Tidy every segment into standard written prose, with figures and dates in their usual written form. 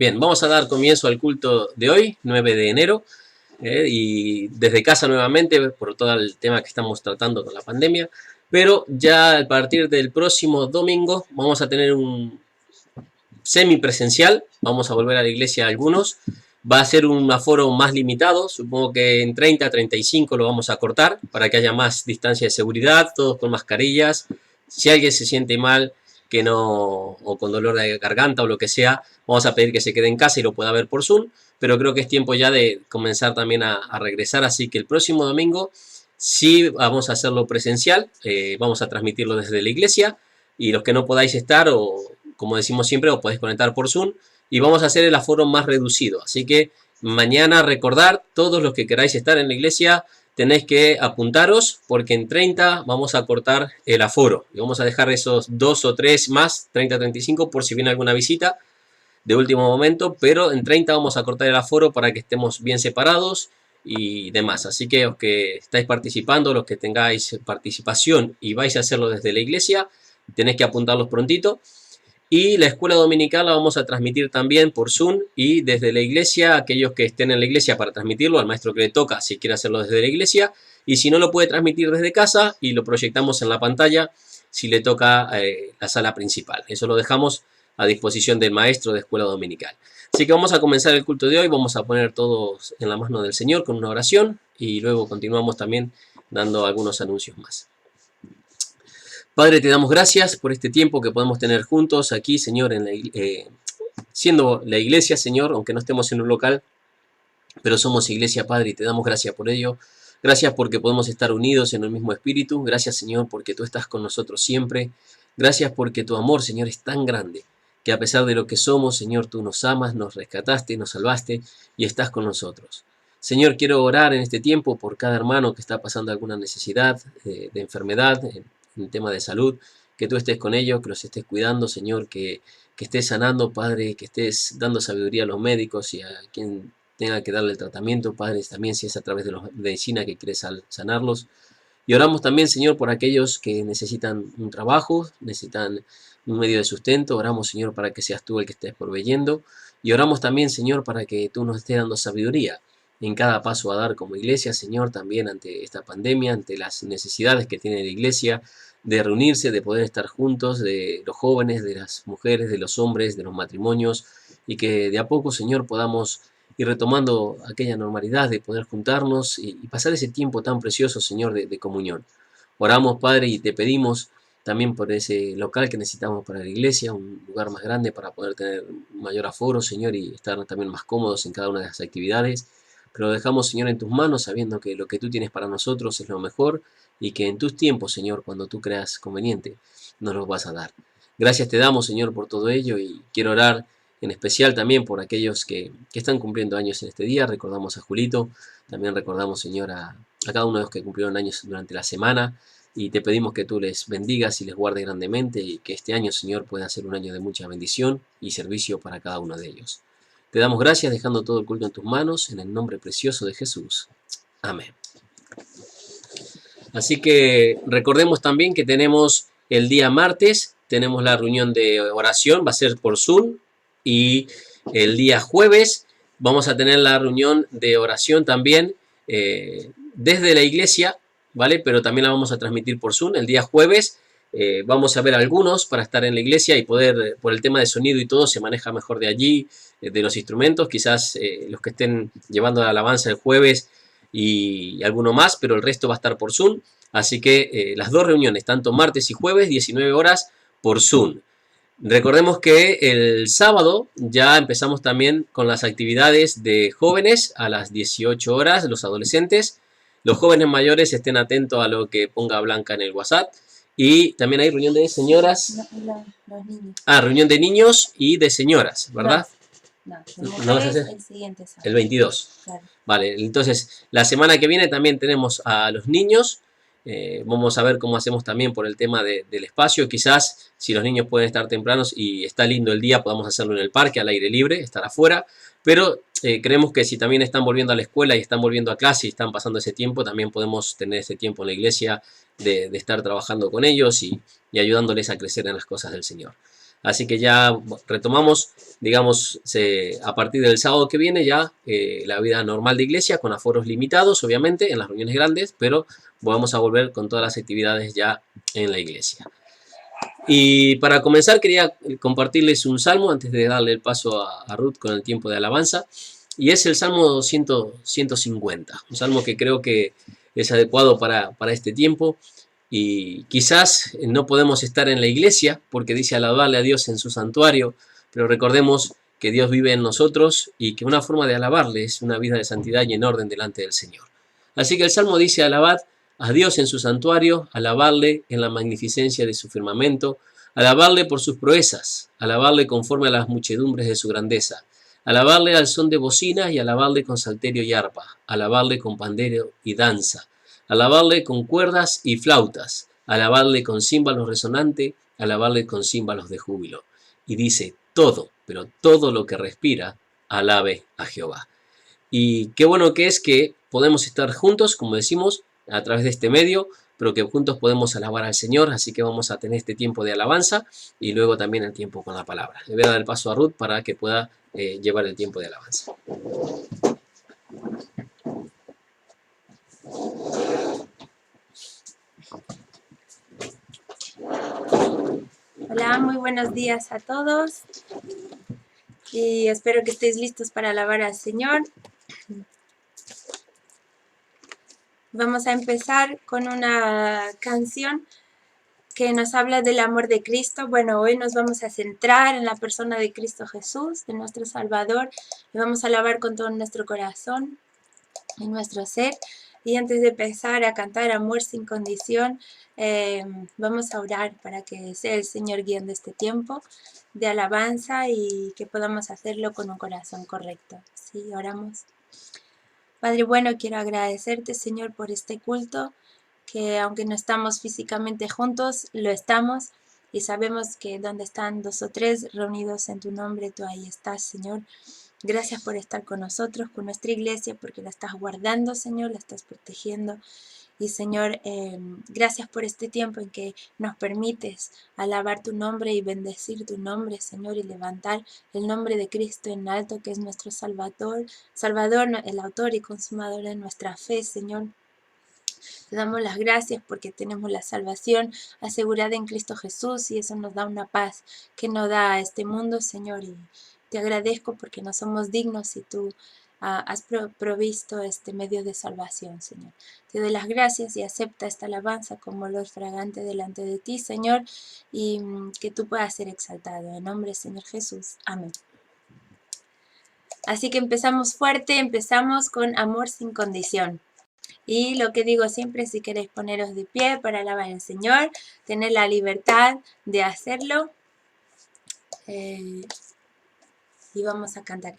Bien, vamos a dar comienzo al culto de hoy, 9 de enero, y desde casa nuevamente por todo el tema que estamos tratando con la pandemia, pero ya a partir del próximo domingo vamos a tener un semipresencial, vamos a volver a la iglesia algunos, va a ser un aforo más limitado, supongo que en 30 a 35 lo vamos a cortar para que haya más distancia de seguridad, todos con mascarillas. Si alguien se siente mal, que no, o con dolor de garganta o lo que sea, vamos a pedir que se quede en casa y lo pueda ver por Zoom, pero creo que es tiempo ya de comenzar también a regresar, así que el próximo domingo sí vamos a hacerlo presencial, vamos a transmitirlo desde la iglesia, y los que no podáis estar, o como decimos siempre, os podéis conectar por Zoom, y vamos a hacer el aforo más reducido, así que mañana recordar, todos los que queráis estar en la iglesia, tenéis que apuntaros porque en 30 vamos a cortar el aforo y vamos a dejar esos 2 o 3 más, 30-35 por si viene alguna visita de último momento, pero en 30 vamos a cortar el aforo para que estemos bien separados y demás. Así que los que estáis participando, los que tengáis participación y vais a hacerlo desde la iglesia, tenéis que apuntarlos prontito. Y la escuela dominical la vamos a transmitir también por Zoom y desde la iglesia, aquellos que estén en la iglesia para transmitirlo, al maestro que le toca si quiere hacerlo desde la iglesia, y si no lo puede transmitir desde casa y lo proyectamos en la pantalla si le toca la sala principal. Eso lo dejamos a disposición del maestro de escuela dominical. Así que vamos a comenzar el culto de hoy, vamos a poner todos en la mano del Señor con una oración y luego continuamos también dando algunos anuncios más. Padre, te damos gracias por este tiempo que podemos tener juntos aquí, Señor, siendo la iglesia, Señor, aunque no estemos en un local, pero somos iglesia, Padre, y te damos gracias por ello. Gracias porque podemos estar unidos en el mismo espíritu. Gracias, Señor, porque tú estás con nosotros siempre. Gracias porque tu amor, Señor, es tan grande que a pesar de lo que somos, Señor, tú nos amas, nos rescataste, nos salvaste y estás con nosotros. Señor, quiero orar en este tiempo por cada hermano que está pasando alguna necesidad de enfermedad, en tema de salud, que tú estés con ellos, que los estés cuidando, Señor, que estés sanando, Padre, que estés dando sabiduría a los médicos y a quien tenga que darle el tratamiento, Padre, también si es a través de la medicina que quieres sanarlos. Y oramos también, Señor, por aquellos que necesitan un trabajo, necesitan un medio de sustento. Oramos, Señor, para que seas tú el que estés proveyendo. Y oramos también, Señor, para que tú nos estés dando sabiduría en cada paso a dar como iglesia, Señor, también ante esta pandemia, ante las necesidades que tiene la iglesia, de reunirse, de poder estar juntos, de los jóvenes, de las mujeres, de los hombres, de los matrimonios, y que de a poco, Señor, podamos ir retomando aquella normalidad de poder juntarnos y pasar ese tiempo tan precioso, Señor, de comunión. Oramos, Padre, y te pedimos también por ese local que necesitamos para la iglesia, un lugar más grande para poder tener mayor aforo, Señor, y estar también más cómodos en cada una de las actividades. Pero lo dejamos, Señor, en tus manos, sabiendo que lo que tú tienes para nosotros es lo mejor y que en tus tiempos, Señor, cuando tú creas conveniente, nos los vas a dar. Gracias te damos, Señor, por todo ello, y quiero orar en especial también por aquellos que están cumpliendo años en este día. Recordamos a Julito, también recordamos, Señor, a cada uno de los que cumplieron años durante la semana, y te pedimos que tú les bendigas y les guardes grandemente, y que este año, Señor, pueda ser un año de mucha bendición y servicio para cada uno de ellos. Te damos gracias dejando todo el culto en tus manos, en el nombre precioso de Jesús. Amén. Así que recordemos también que tenemos el día martes, tenemos la reunión de oración, va a ser por Zoom, y el día jueves vamos a tener la reunión de oración también desde la iglesia, ¿vale? Pero también la vamos a transmitir por Zoom. El día jueves vamos a ver algunos para estar en la iglesia y poder, por el tema de sonido y todo, se maneja mejor de allí, de los instrumentos, quizás los que estén llevando la alabanza el jueves y alguno más, pero el resto va a estar por Zoom. Así que las dos reuniones, tanto martes y jueves, 19 horas por Zoom. Recordemos que el sábado ya empezamos también con las actividades de jóvenes a las 18 horas, los adolescentes. Los jóvenes mayores estén atentos a lo que ponga Blanca en el WhatsApp. Y también hay reunión de señoras. Los niños. Reunión de niños y de señoras, ¿verdad? No, ¿No vas a hacer? El siguiente sábado. El 22. Claro. Vale, entonces la semana que viene también tenemos a los niños. Vamos a ver cómo hacemos también por el tema del espacio. Quizás si los niños pueden estar tempranos y está lindo el día, podamos hacerlo en el parque, al aire libre, estar afuera. Pero creemos que si también están volviendo a la escuela y están volviendo a clase y están pasando ese tiempo, también podemos tener ese tiempo en la iglesia de estar trabajando con ellos y ayudándoles a crecer en las cosas del Señor. Así que ya retomamos, digamos, a partir del sábado que viene ya la vida normal de iglesia, con aforos limitados, obviamente, en las reuniones grandes, pero vamos a volver con todas las actividades ya en la iglesia. Y para comenzar quería compartirles un salmo antes de darle el paso a Ruth con el tiempo de alabanza. Y es el Salmo 150, un salmo que creo que es adecuado para este tiempo. Y quizás no podemos estar en la iglesia porque dice alabarle a Dios en su santuario, pero recordemos que Dios vive en nosotros y que una forma de alabarle es una vida de santidad y en orden delante del Señor. Así que el Salmo dice: alabad a Dios en su santuario, alabarle en la magnificencia de su firmamento, alabarle por sus proezas, alabarle conforme a las muchedumbres de su grandeza, alabarle al son de bocina y alabarle con salterio y arpa, alabarle con pandero y danza, alabarle con cuerdas y flautas, alabarle con címbalos resonantes, alabarle con címbalos de júbilo. Y dice: todo, pero todo lo que respira, alabe a Jehová. Y qué bueno que es que podemos estar juntos, como decimos, a través de este medio, pero que juntos podemos alabar al Señor. Así que vamos a tener este tiempo de alabanza y luego también el tiempo con la palabra. Le voy a dar el paso a Ruth para que pueda llevar el tiempo de alabanza. Hola, muy buenos días a todos. Y espero que estéis listos para alabar al Señor. Vamos a empezar con una canción que nos habla del amor de Cristo. Bueno, hoy nos vamos a centrar en la persona de Cristo Jesús, de nuestro Salvador. Le vamos a alabar con todo nuestro corazón y nuestro ser. Y antes de empezar a cantar Amor sin condición, vamos a orar para que sea el Señor guiando este tiempo de alabanza y que podamos hacerlo con un corazón correcto. Sí, oramos. Padre bueno, quiero agradecerte, Señor, por este culto, que aunque no estamos físicamente juntos, lo estamos, y sabemos que donde están 2 o 3 reunidos en tu nombre, tú ahí estás, Señor. Gracias por estar con nosotros, con nuestra iglesia, porque la estás guardando, Señor, la estás protegiendo. Y Señor, gracias por este tiempo en que nos permites alabar tu nombre y bendecir tu nombre, Señor, y levantar el nombre de Cristo en alto, que es nuestro Salvador, el autor y consumador de nuestra fe, Señor. Te damos las gracias porque tenemos la salvación asegurada en Cristo Jesús y eso nos da una paz que no da a este mundo, Señor. Y te agradezco porque no somos dignos y tú has provisto este medio de salvación, Señor. Te doy las gracias y acepta esta alabanza como olor fragante delante de ti, Señor, y que tú puedas ser exaltado. En nombre del Señor Jesús. Amén. Así que empezamos fuerte, empezamos con Amor sin condición. Y lo que digo siempre, si queréis poneros de pie para alabar al Señor, tener la libertad de hacerlo. Y vamos a cantar.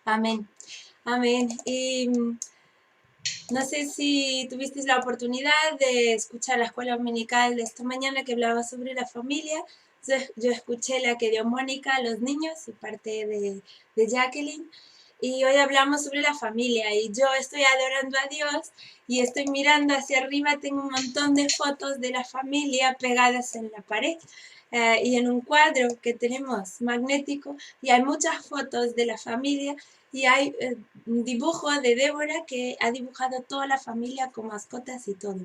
Amén. Amén. Y no sé si tuvisteis la oportunidad de escuchar la escuela dominical de esta mañana que hablaba sobre la familia. Yo escuché la que dio Mónica a los niños y parte de Jacqueline. Y hoy hablamos sobre la familia y yo estoy adorando a Dios y estoy mirando hacia arriba, tengo un montón de fotos de la familia pegadas en la pared. Y en un cuadro que tenemos magnético y hay muchas fotos de la familia y hay un dibujo de Débora que ha dibujado toda la familia con mascotas y todo.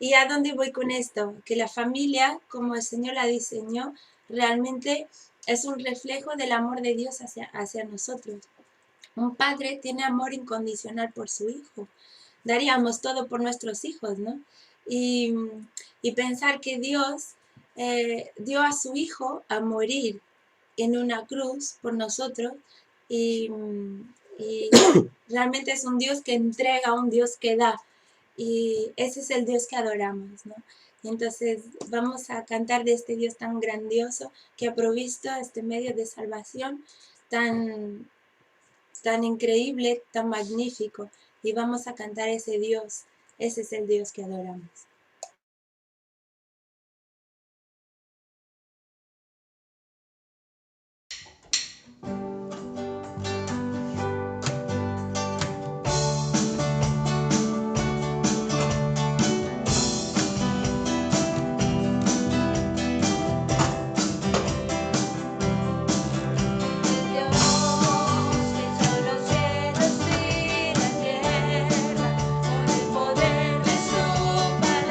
¿Y a dónde voy con esto? Que la familia, como el Señor la diseñó, realmente es un reflejo del amor de Dios hacia nosotros. Un padre tiene amor incondicional por su hijo. Daríamos todo por nuestros hijos, ¿no? Y, y pensar que Dios dio a su hijo a morir en una cruz por nosotros y realmente es un Dios que entrega, un Dios que da. Y ese es el Dios que adoramos, ¿no? Y entonces vamos a cantar de este Dios tan grandioso que ha provisto este medio de salvación tan, tan increíble, tan magnífico. Y vamos a cantar ese Dios. Ese es el Dios que adoramos. Poder de su palabra.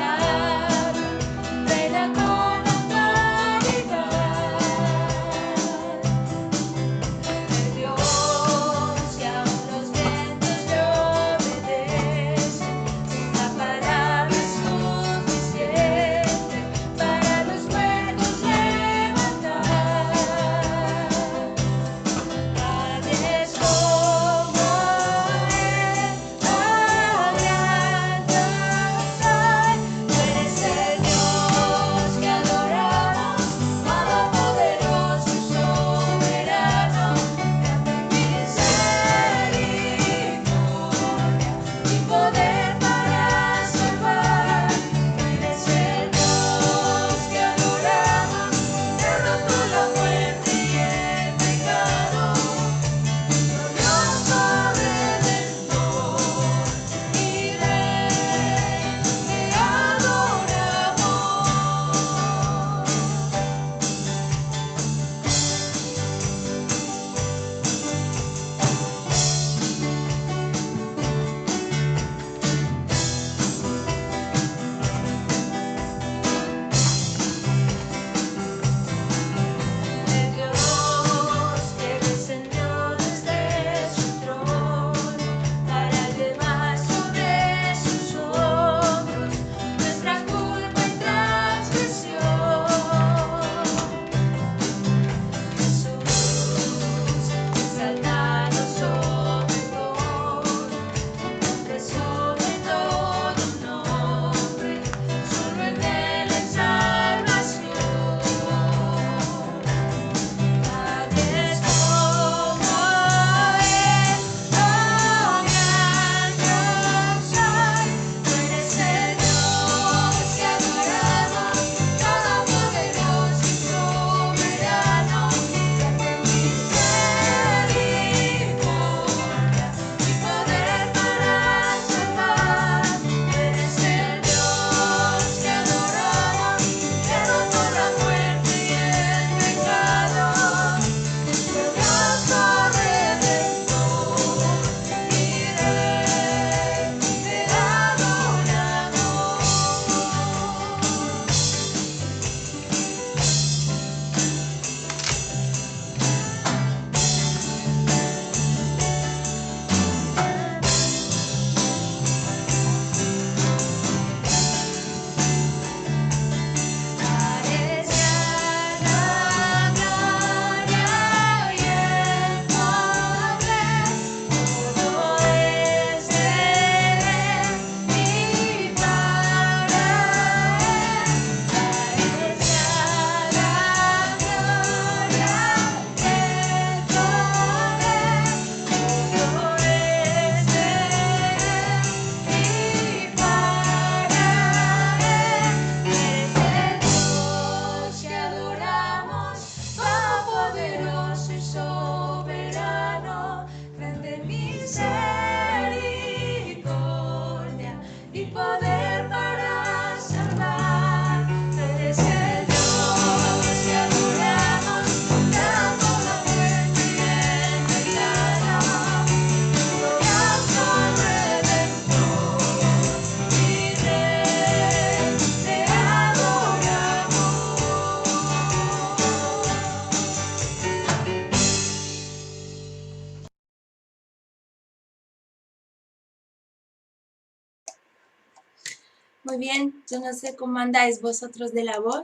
Muy bien, yo no sé cómo andáis vosotros de la voz.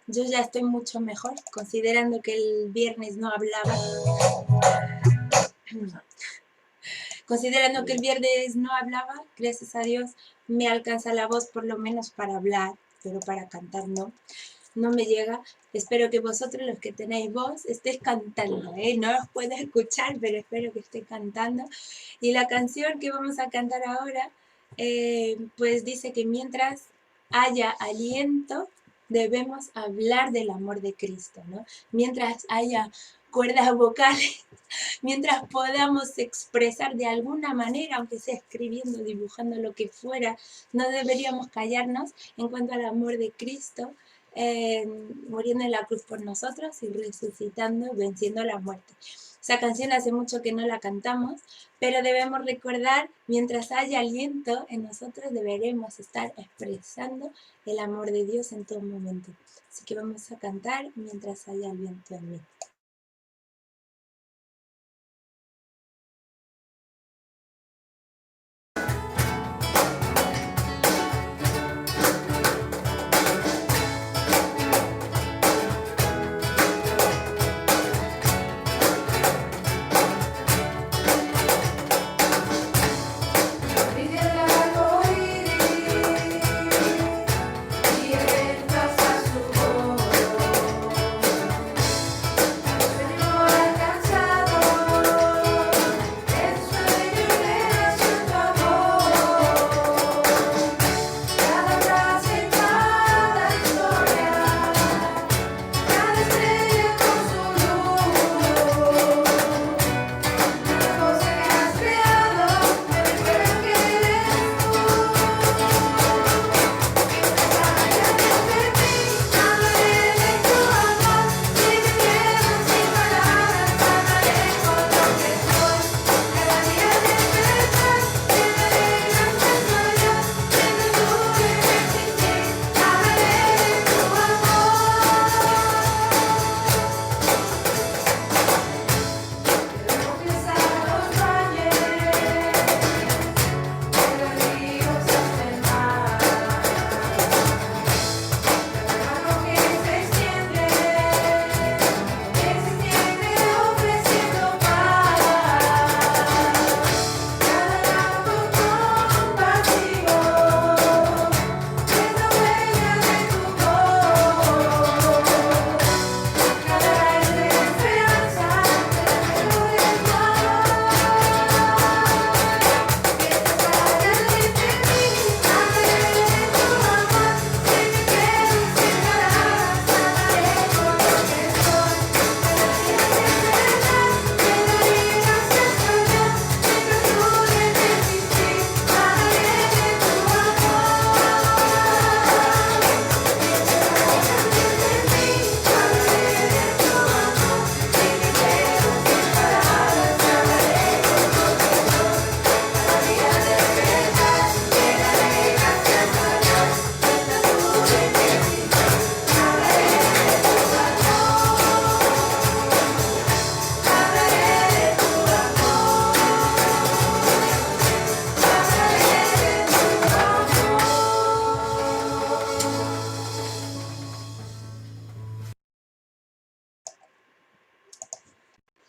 Yo ya estoy mucho mejor, considerando que el viernes no hablaba. Considerando que el viernes no hablaba, gracias a Dios me alcanza la voz por lo menos para hablar, pero para cantar no. No me llega. Espero que vosotros, los que tenéis voz, estéis cantando, ¿eh? No os puedo escuchar, pero espero que estéis cantando. Y la canción que vamos a cantar ahora, pues dice que mientras haya aliento, debemos hablar del amor de Cristo, ¿no? Mientras haya cuerdas vocales, mientras podamos expresar de alguna manera, aunque sea escribiendo, dibujando, lo que fuera, no deberíamos callarnos en cuanto al amor de Cristo, muriendo en la cruz por nosotros y resucitando, venciendo la muerte. Esa canción hace mucho que no la cantamos, pero debemos recordar, mientras haya aliento en nosotros, deberemos estar expresando el amor de Dios en todo momento. Así que vamos a cantar mientras haya aliento en mí.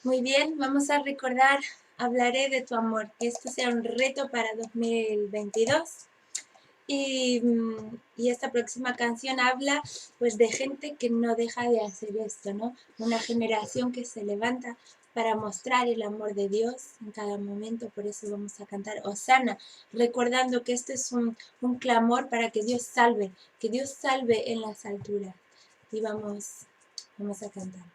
Muy bien, vamos a recordar, hablaré de tu amor, que esto sea un reto para 2022. Y esta próxima canción habla pues de gente que no deja de hacer esto, ¿no? Una generación que se levanta para mostrar el amor de Dios en cada momento, por eso vamos a cantar Hosana, recordando que esto es un clamor para que Dios salve en las alturas. Y vamos a cantar.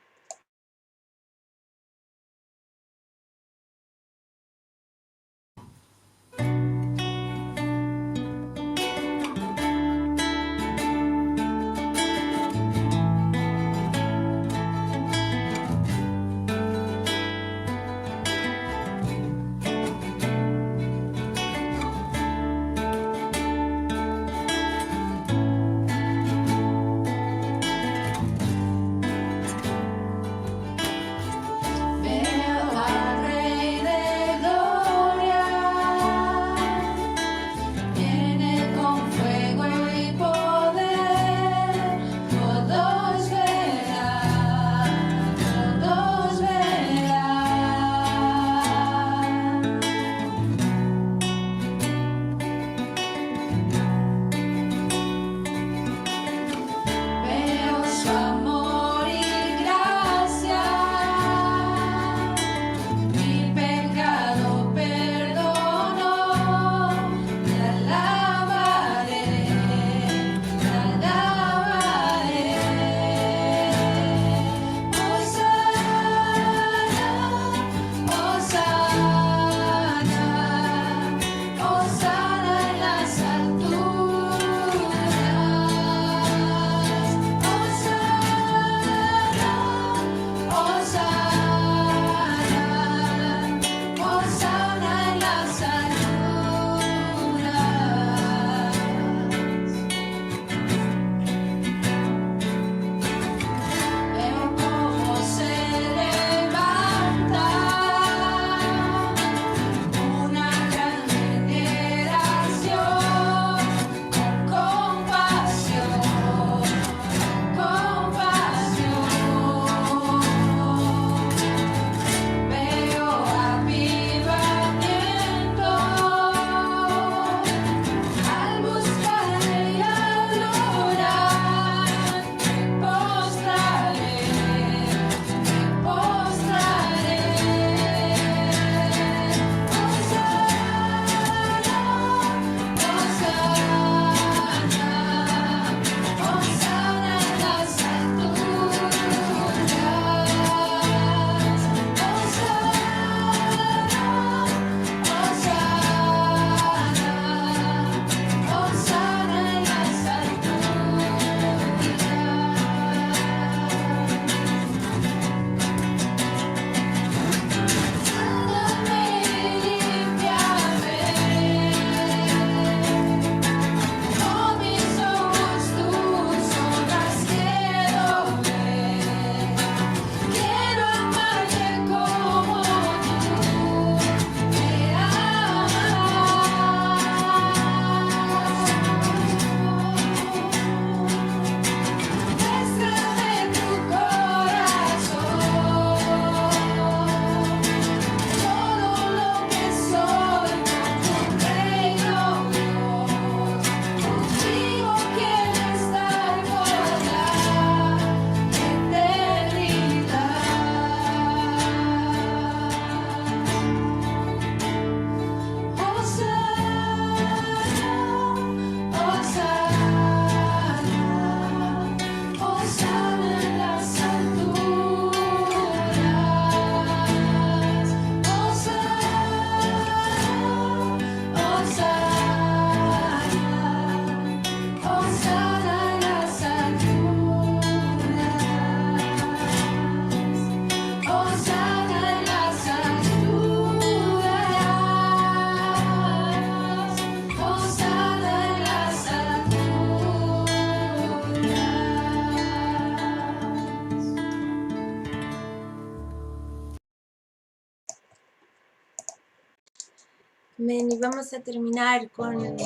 Amén. Y vamos a terminar con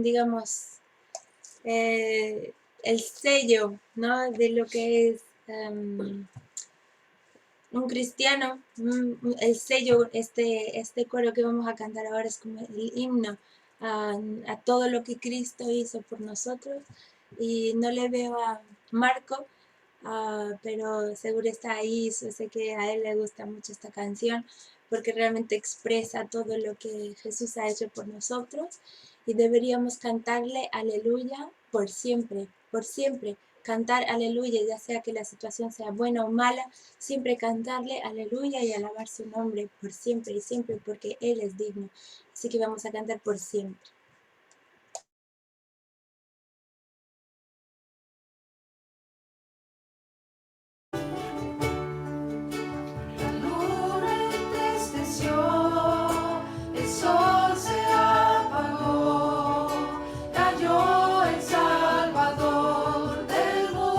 digamos, el sello, ¿no? De lo que es un cristiano. El sello, este coro que vamos a cantar ahora es como el himno a todo lo que Cristo hizo por nosotros. Y no le veo a Marco, pero seguro está ahí. Yo sé que a él le gusta mucho esta canción porque realmente expresa todo lo que Jesús ha hecho por nosotros, y deberíamos cantarle aleluya por siempre, por siempre. Cantar aleluya, ya sea que la situación sea buena o mala, siempre cantarle aleluya y alabar su nombre por siempre y siempre, porque Él es digno. Así que vamos a cantar por siempre. La luna entristeció, el sol se apagó, cayó el Salvador del mundo.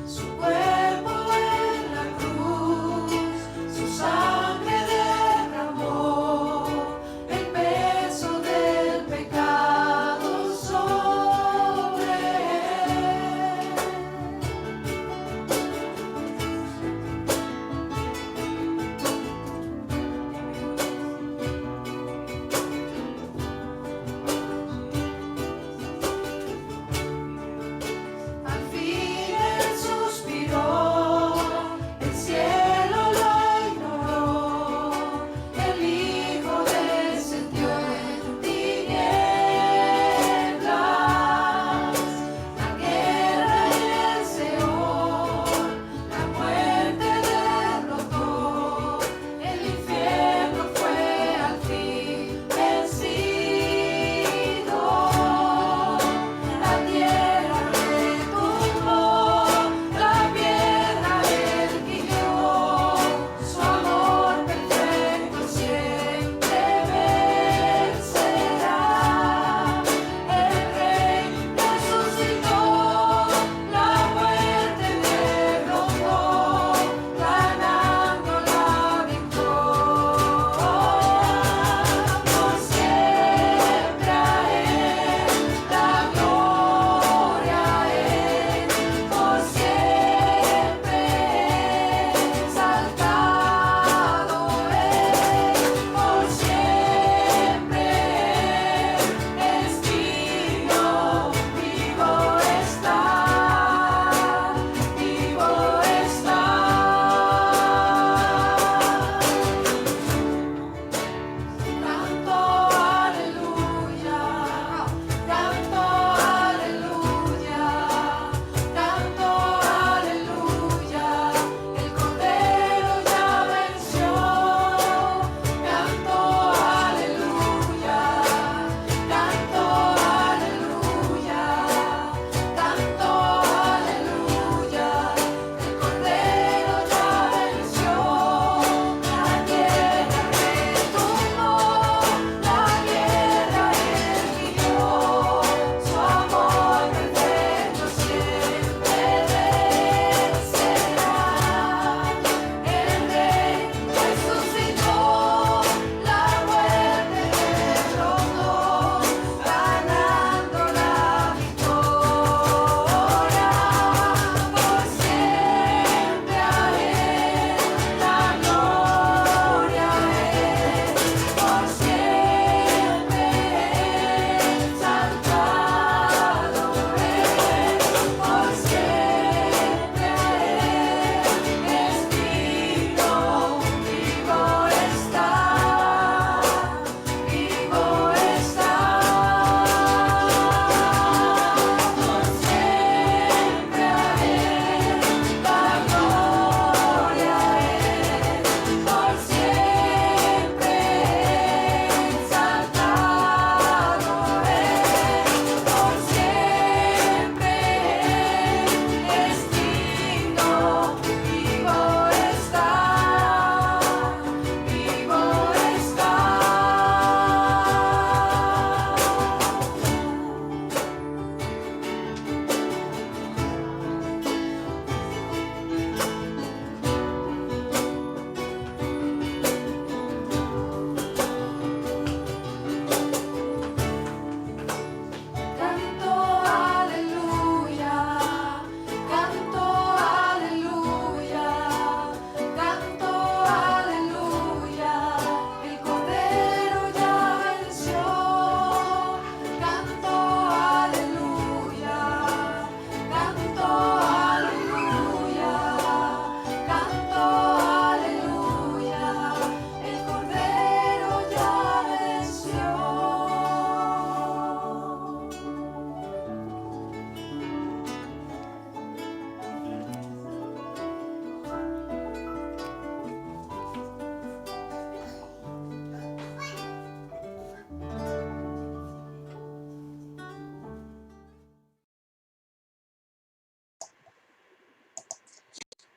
Su cuerpo en la cruz, su sangre derramó,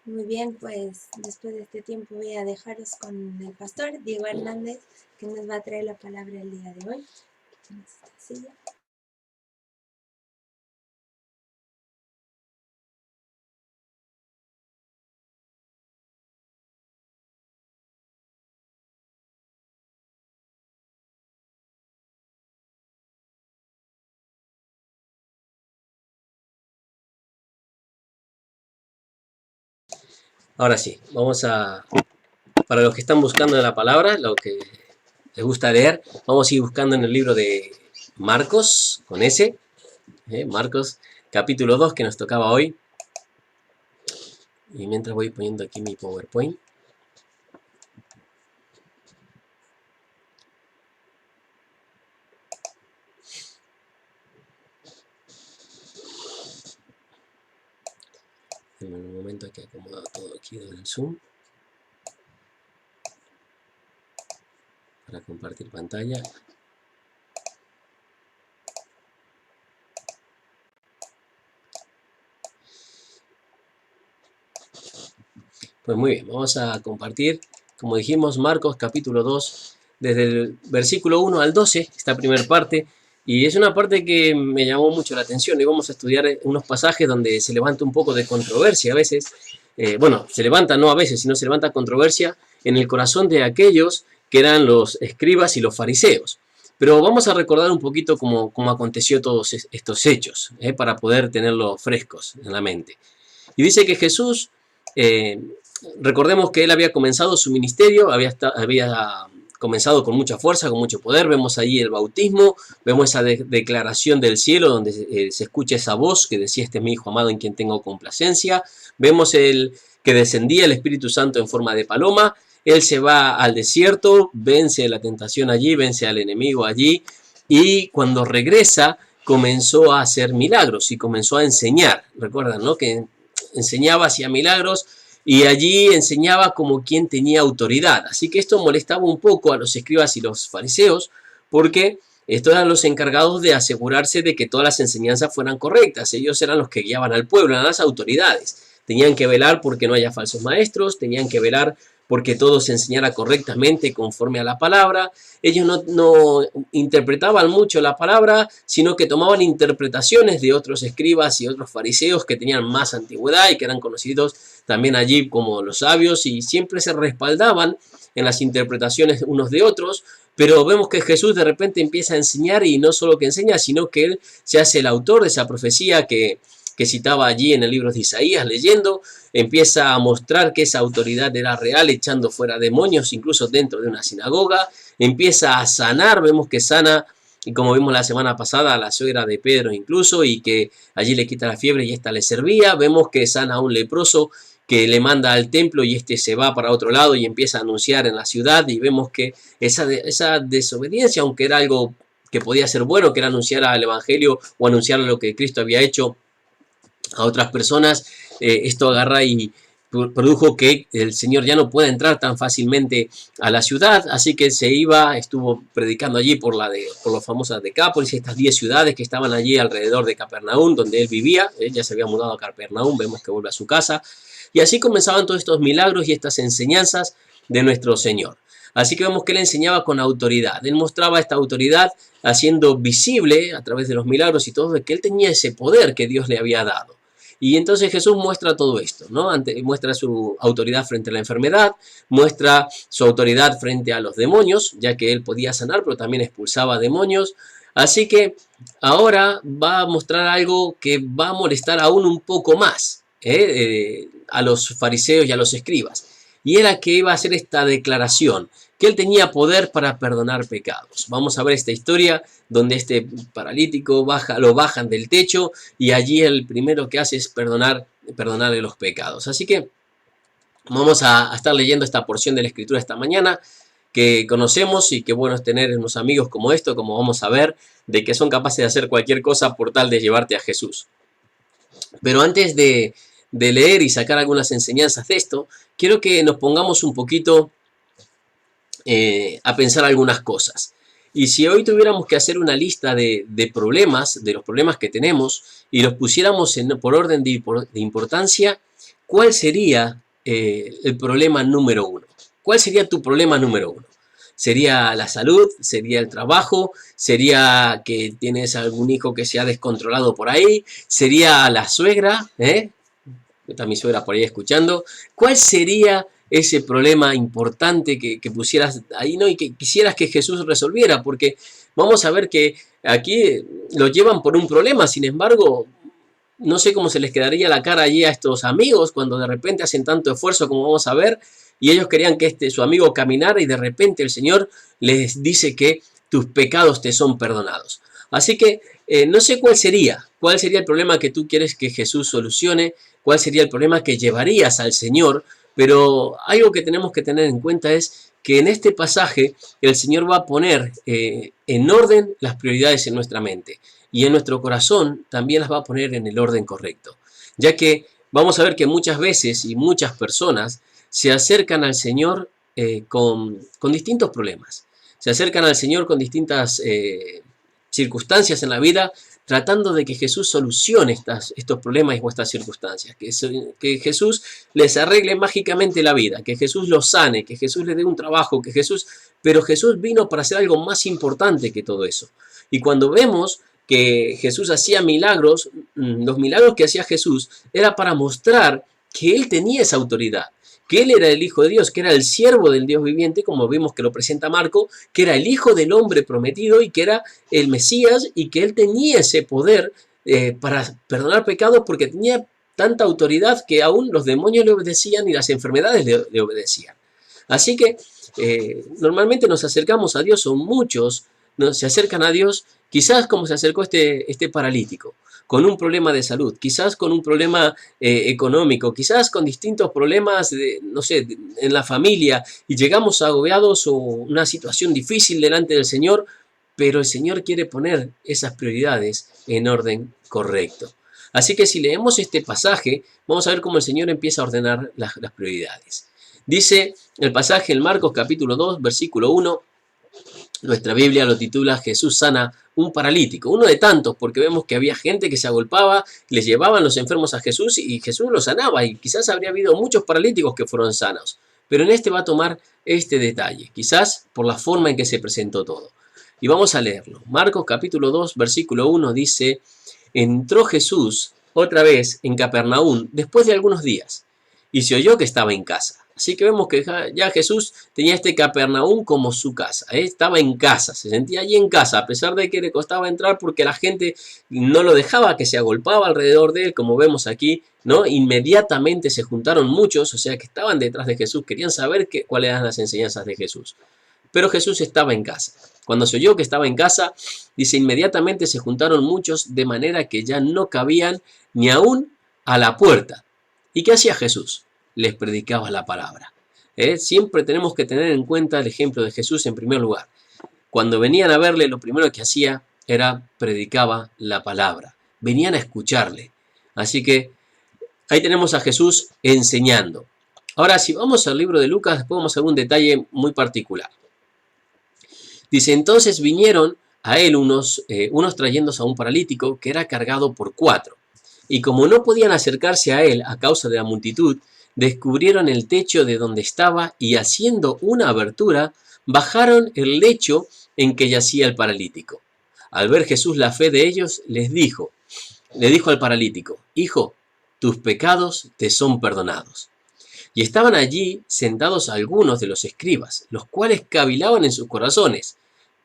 Muy bien, pues después de este tiempo voy a dejaros con el pastor Diego Hernández, que nos va a traer la palabra el día de hoy. En esta silla. Ahora sí, para los que están buscando la palabra, lo que les gusta leer, vamos a ir buscando en el libro de Marcos, con S, Marcos, capítulo 2, que nos tocaba hoy. Y mientras voy poniendo aquí mi PowerPoint. En un momento que he acomodado todo aquí en el Zoom. Para compartir pantalla. Pues muy bien, vamos a compartir, como dijimos, Marcos capítulo 2, desde el versículo 1 al 12, esta primera parte, y es una parte que me llamó mucho la atención, y vamos a estudiar unos pasajes donde se levanta un poco de controversia a veces, bueno, se levanta no a veces, sino se levanta controversia en el corazón de aquellos que eran los escribas y los fariseos. Pero vamos a recordar un poquito cómo aconteció todos estos hechos, para poder tenerlos frescos en la mente. Y dice que Jesús, recordemos que él había comenzado su ministerio, había comenzado con mucha fuerza, con mucho poder. Vemos ahí el bautismo, vemos esa declaración del cielo donde se escucha esa voz que decía: este es mi Hijo amado en quien tengo complacencia. Vemos que descendía el Espíritu Santo en forma de paloma. Él se va al desierto, vence la tentación allí, vence al enemigo allí, y cuando regresa comenzó a hacer milagros y comenzó a enseñar. Recuerdan, ¿no?, que enseñaba, hacía milagros, y allí enseñaba como quien tenía autoridad. Así que esto molestaba un poco a los escribas y los fariseos, porque estos eran los encargados de asegurarse de que todas las enseñanzas fueran correctas. Ellos eran los que guiaban al pueblo, eran las autoridades. Tenían que velar porque no haya falsos maestros, tenían que velar porque todo se enseñara correctamente conforme a la palabra. Ellos no interpretaban mucho la palabra, sino que tomaban interpretaciones de otros escribas y otros fariseos que tenían más antigüedad y que eran conocidos también allí como los sabios, y siempre se respaldaban en las interpretaciones unos de otros. Pero vemos que Jesús de repente empieza a enseñar, y no solo que enseña, sino que él se hace el autor de esa profecía que citaba allí en el libro de Isaías, leyendo, empieza a mostrar que esa autoridad era real, echando fuera demonios, incluso dentro de una sinagoga, empieza a sanar. Vemos que sana, y como vimos la semana pasada, a la suegra de Pedro incluso, y que allí le quita la fiebre y esta le servía. Vemos que sana a un leproso que le manda al templo, y este se va para otro lado y empieza a anunciar en la ciudad. Y vemos que esa desobediencia, aunque era algo que podía ser bueno, que era anunciar el evangelio o anunciar lo que Cristo había hecho a otras personas, esto agarra y produjo que el Señor ya no pueda entrar tan fácilmente a la ciudad. Así que estuvo predicando allí por las famosas Decápolis, estas 10 ciudades que estaban allí alrededor de Capernaum, donde él vivía. Él ya se había mudado a Capernaum, vemos que vuelve a su casa, y así comenzaban todos estos milagros y estas enseñanzas de nuestro Señor. Así que vemos que él enseñaba con autoridad. Él mostraba esta autoridad haciendo visible a través de los milagros y todo, de que él tenía ese poder que Dios le había dado. Y entonces Jesús muestra todo esto, ¿no? Muestra su autoridad frente a la enfermedad, muestra su autoridad frente a los demonios, ya que él podía sanar, pero también expulsaba demonios. Así que ahora va a mostrar algo que va a molestar aún un poco más a los fariseos y a los escribas. Y era que iba a hacer esta declaración, que él tenía poder para perdonar pecados. Vamos a ver esta historia donde este paralítico lo bajan del techo, y allí el primero que hace es perdonarle los pecados. Así que vamos a estar leyendo esta porción de la Escritura esta mañana, que conocemos, y qué bueno es tener unos amigos como esto, como vamos a ver, de que son capaces de hacer cualquier cosa por tal de llevarte a Jesús. Pero antes de leer y sacar algunas enseñanzas de esto, quiero que nos pongamos un poquito a pensar algunas cosas. Y si hoy tuviéramos que hacer una lista de problemas, de los problemas que tenemos, y los pusiéramos por orden de importancia, ¿cuál sería el problema número uno? ¿Cuál sería tu problema número uno? ¿Sería la salud? ¿Sería el trabajo? ¿Sería que tienes algún hijo que se ha descontrolado por ahí? ¿Sería la suegra? Está mi suegra por ahí escuchando. ¿Cuál sería ese problema importante que pusieras ahí, ¿no? Y que quisieras que Jesús resolviera? Porque vamos a ver que aquí lo llevan por un problema, sin embargo, no sé cómo se les quedaría la cara allí a estos amigos cuando de repente hacen tanto esfuerzo como vamos a ver y ellos querían que su amigo caminara y de repente el Señor les dice que tus pecados te son perdonados. Así que no sé cuál sería el problema que tú quieres que Jesús solucione, cuál sería el problema que llevarías al Señor, pero algo que tenemos que tener en cuenta es que en este pasaje el Señor va a poner en orden las prioridades en nuestra mente y en nuestro corazón también las va a poner en el orden correcto, ya que vamos a ver que muchas veces y muchas personas se acercan al Señor con distintos problemas, se acercan al Señor con distintas circunstancias en la vida, tratando de que Jesús solucione estos problemas o estas circunstancias, que Jesús les arregle mágicamente la vida, que Jesús los sane, que Jesús les dé un trabajo, pero Jesús vino para hacer algo más importante que todo eso. Y cuando vemos que Jesús hacía milagros, los milagros que hacía Jesús era para mostrar que Él tenía esa autoridad, que Él era el Hijo de Dios, que era el siervo del Dios viviente, como vimos que lo presenta Marco, que era el Hijo del hombre prometido y que era el Mesías y que Él tenía ese poder para perdonar pecados porque tenía tanta autoridad que aún los demonios le obedecían y las enfermedades le obedecían. Así que normalmente nos acercamos a Dios, o muchos se acercan a Dios, quizás como se acercó este paralítico, con un problema de salud, quizás con un problema económico, quizás con distintos problemas, no sé, en la familia, y llegamos agobiados o una situación difícil delante del Señor, pero el Señor quiere poner esas prioridades en orden correcto. Así que si leemos este pasaje, vamos a ver cómo el Señor empieza a ordenar las prioridades. Dice el pasaje en Marcos capítulo 2, versículo 1, nuestra Biblia lo titula Jesús sana un paralítico, uno de tantos, porque vemos que había gente que se agolpaba, les llevaban los enfermos a Jesús y Jesús los sanaba, y quizás habría habido muchos paralíticos que fueron sanos, pero en este va a tomar este detalle, quizás por la forma en que se presentó todo. Y vamos a leerlo. Marcos capítulo 2, versículo 1 dice, entró Jesús otra vez en Capernaum después de algunos días, y se oyó que estaba en casa. Así que vemos que ya Jesús tenía este Capernaum como su casa. Estaba en casa, se sentía allí en casa, a pesar de que le costaba entrar porque la gente no lo dejaba, que se agolpaba alrededor de él, como vemos aquí, ¿no? Inmediatamente se juntaron muchos, o sea que estaban detrás de Jesús, querían saber cuáles eran las enseñanzas de Jesús. Pero Jesús estaba en casa. Cuando se oyó que estaba en casa, dice, inmediatamente se juntaron muchos, de manera que ya no cabían ni aún a la puerta. ¿Y qué hacía Jesús? Les predicaba la palabra. Siempre tenemos que tener en cuenta el ejemplo de Jesús en primer lugar. Cuando venían a verle, lo primero que hacía era predicaba la palabra. Venían a escucharle. Así que ahí tenemos a Jesús enseñando. Ahora, si vamos al libro de Lucas, después vamos a ver un detalle muy particular. Dice, entonces vinieron a él unos trayéndose a un paralítico que era cargado por 4. Y como no podían acercarse a él a causa de la multitud, descubrieron el techo de donde estaba y haciendo una abertura, bajaron el lecho en que yacía el paralítico. Al ver Jesús la fe de ellos, le dijo al paralítico, hijo, tus pecados te son perdonados. Y estaban allí sentados algunos de los escribas, los cuales cavilaban en sus corazones.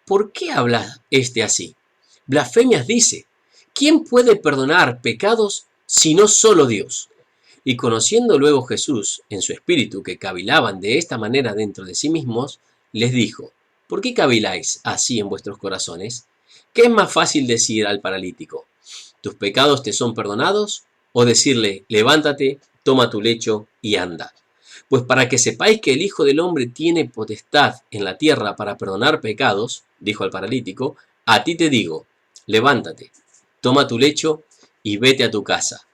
¿Por qué habla este así? Blasfemias dice. ¿Quién puede perdonar pecados sino solo Dios? Y conociendo luego Jesús en su espíritu que cavilaban de esta manera dentro de sí mismos, les dijo, ¿por qué caviláis así en vuestros corazones? ¿Qué es más fácil decir al paralítico, tus pecados te son perdonados? O decirle, levántate, toma tu lecho y anda. Pues para que sepáis que el Hijo del Hombre tiene potestad en la tierra para perdonar pecados, dijo al paralítico, a ti te digo, levántate, toma tu lecho y vete a tu casa.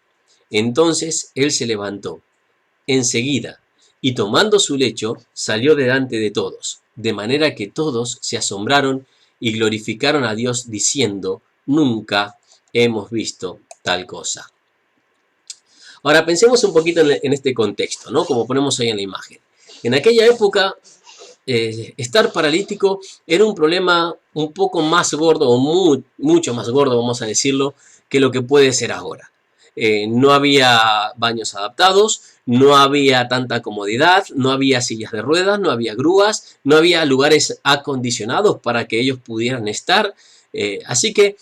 Entonces él se levantó enseguida y tomando su lecho salió delante de todos, de manera que todos se asombraron y glorificaron a Dios diciendo, nunca hemos visto tal cosa. Ahora pensemos un poquito en este contexto, ¿no? Como ponemos ahí en la imagen. En aquella época, estar paralítico era un problema un poco más gordo, o mucho más gordo, vamos a decirlo, que lo que puede ser ahora. No había baños adaptados, no había tanta comodidad, no había sillas de ruedas, no había grúas, no había lugares acondicionados para que ellos pudieran estar. Así que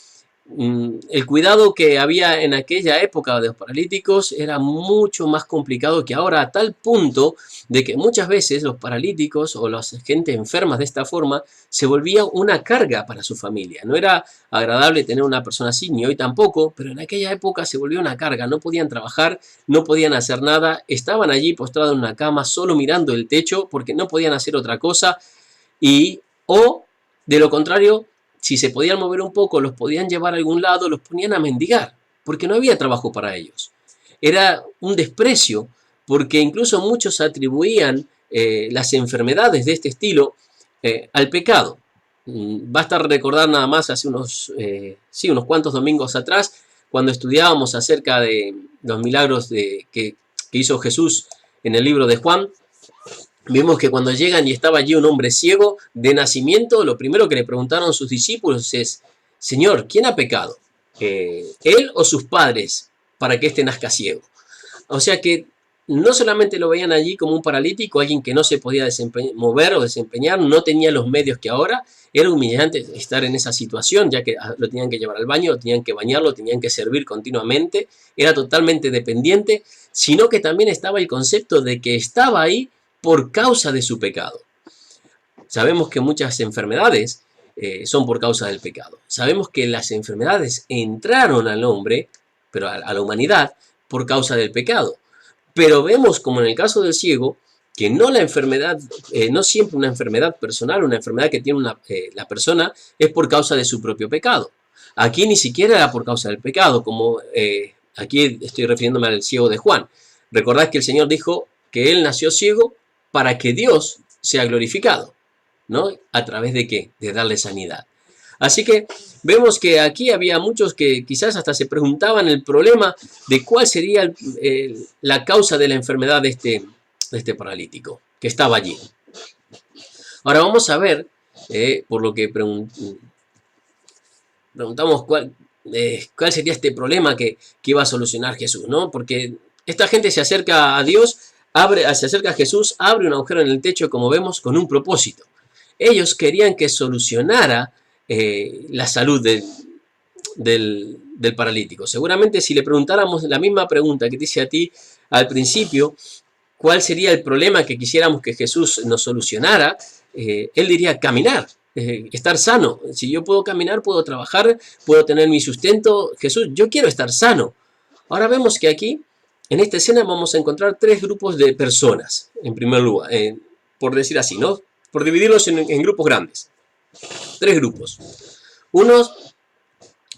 el cuidado que había en aquella época de los paralíticos era mucho más complicado que ahora, a tal punto de que muchas veces los paralíticos o las gente enfermas de esta forma se volvía una carga para su familia. No era agradable tener una persona así, ni hoy tampoco, pero en aquella época se volvió una carga. No podían trabajar, no podían hacer nada, estaban allí postrados en una cama solo mirando el techo porque no podían hacer otra cosa, o de lo contrario, si se podían mover un poco, los podían llevar a algún lado, los ponían a mendigar, porque no había trabajo para ellos. Era un desprecio, porque incluso muchos atribuían las enfermedades de este estilo al pecado. Basta recordar nada más hace unos cuantos domingos atrás, cuando estudiábamos acerca de los milagros que hizo Jesús en el libro de Juan. Vimos que cuando llegan y estaba allí un hombre ciego de nacimiento, lo primero que le preguntaron sus discípulos es: Señor, ¿quién ha pecado? ¿Él o sus padres para que éste nazca ciego? O sea que no solamente lo veían allí como un paralítico, alguien que no se podía mover o desempeñar, no tenía los medios que ahora. Era humillante estar en esa situación, ya que lo tenían que llevar al baño, lo tenían que bañar, lo tenían que servir continuamente. Era totalmente dependiente, sino que también estaba el concepto de que estaba ahí por causa de su pecado. Sabemos que muchas enfermedades son por causa del pecado. Sabemos que las enfermedades entraron al hombre, pero a la humanidad, por causa del pecado. Pero vemos, como en el caso del ciego, que no la enfermedad, no siempre una enfermedad personal, una enfermedad que tiene la persona, es por causa de su propio pecado. Aquí ni siquiera era por causa del pecado, como aquí estoy refiriéndome al ciego de Juan. Recordad que el Señor dijo que él nació ciego para que Dios sea glorificado, ¿no? ¿A través de qué? De darle sanidad. Así que vemos que aquí había muchos que quizás hasta se preguntaban el problema de cuál sería la causa de la enfermedad de este paralítico que estaba allí. Ahora vamos a ver, por lo que preguntamos cuál sería este problema que iba a solucionar Jesús, ¿no? Porque esta gente se acerca a Dios, se acerca a Jesús, abre un agujero en el techo, como vemos, con un propósito. Ellos querían que solucionara la salud del paralítico. Seguramente si le preguntáramos la misma pregunta que te hice a ti al principio, ¿cuál sería el problema que quisiéramos que Jesús nos solucionara? Él diría caminar, estar sano. Si yo puedo caminar, puedo trabajar, puedo tener mi sustento. Jesús, yo quiero estar sano. Ahora vemos que aquí, en esta escena, vamos a encontrar tres grupos de personas, en primer lugar, por decir así, ¿no? Por dividirlos en grupos grandes. Tres grupos. Unos,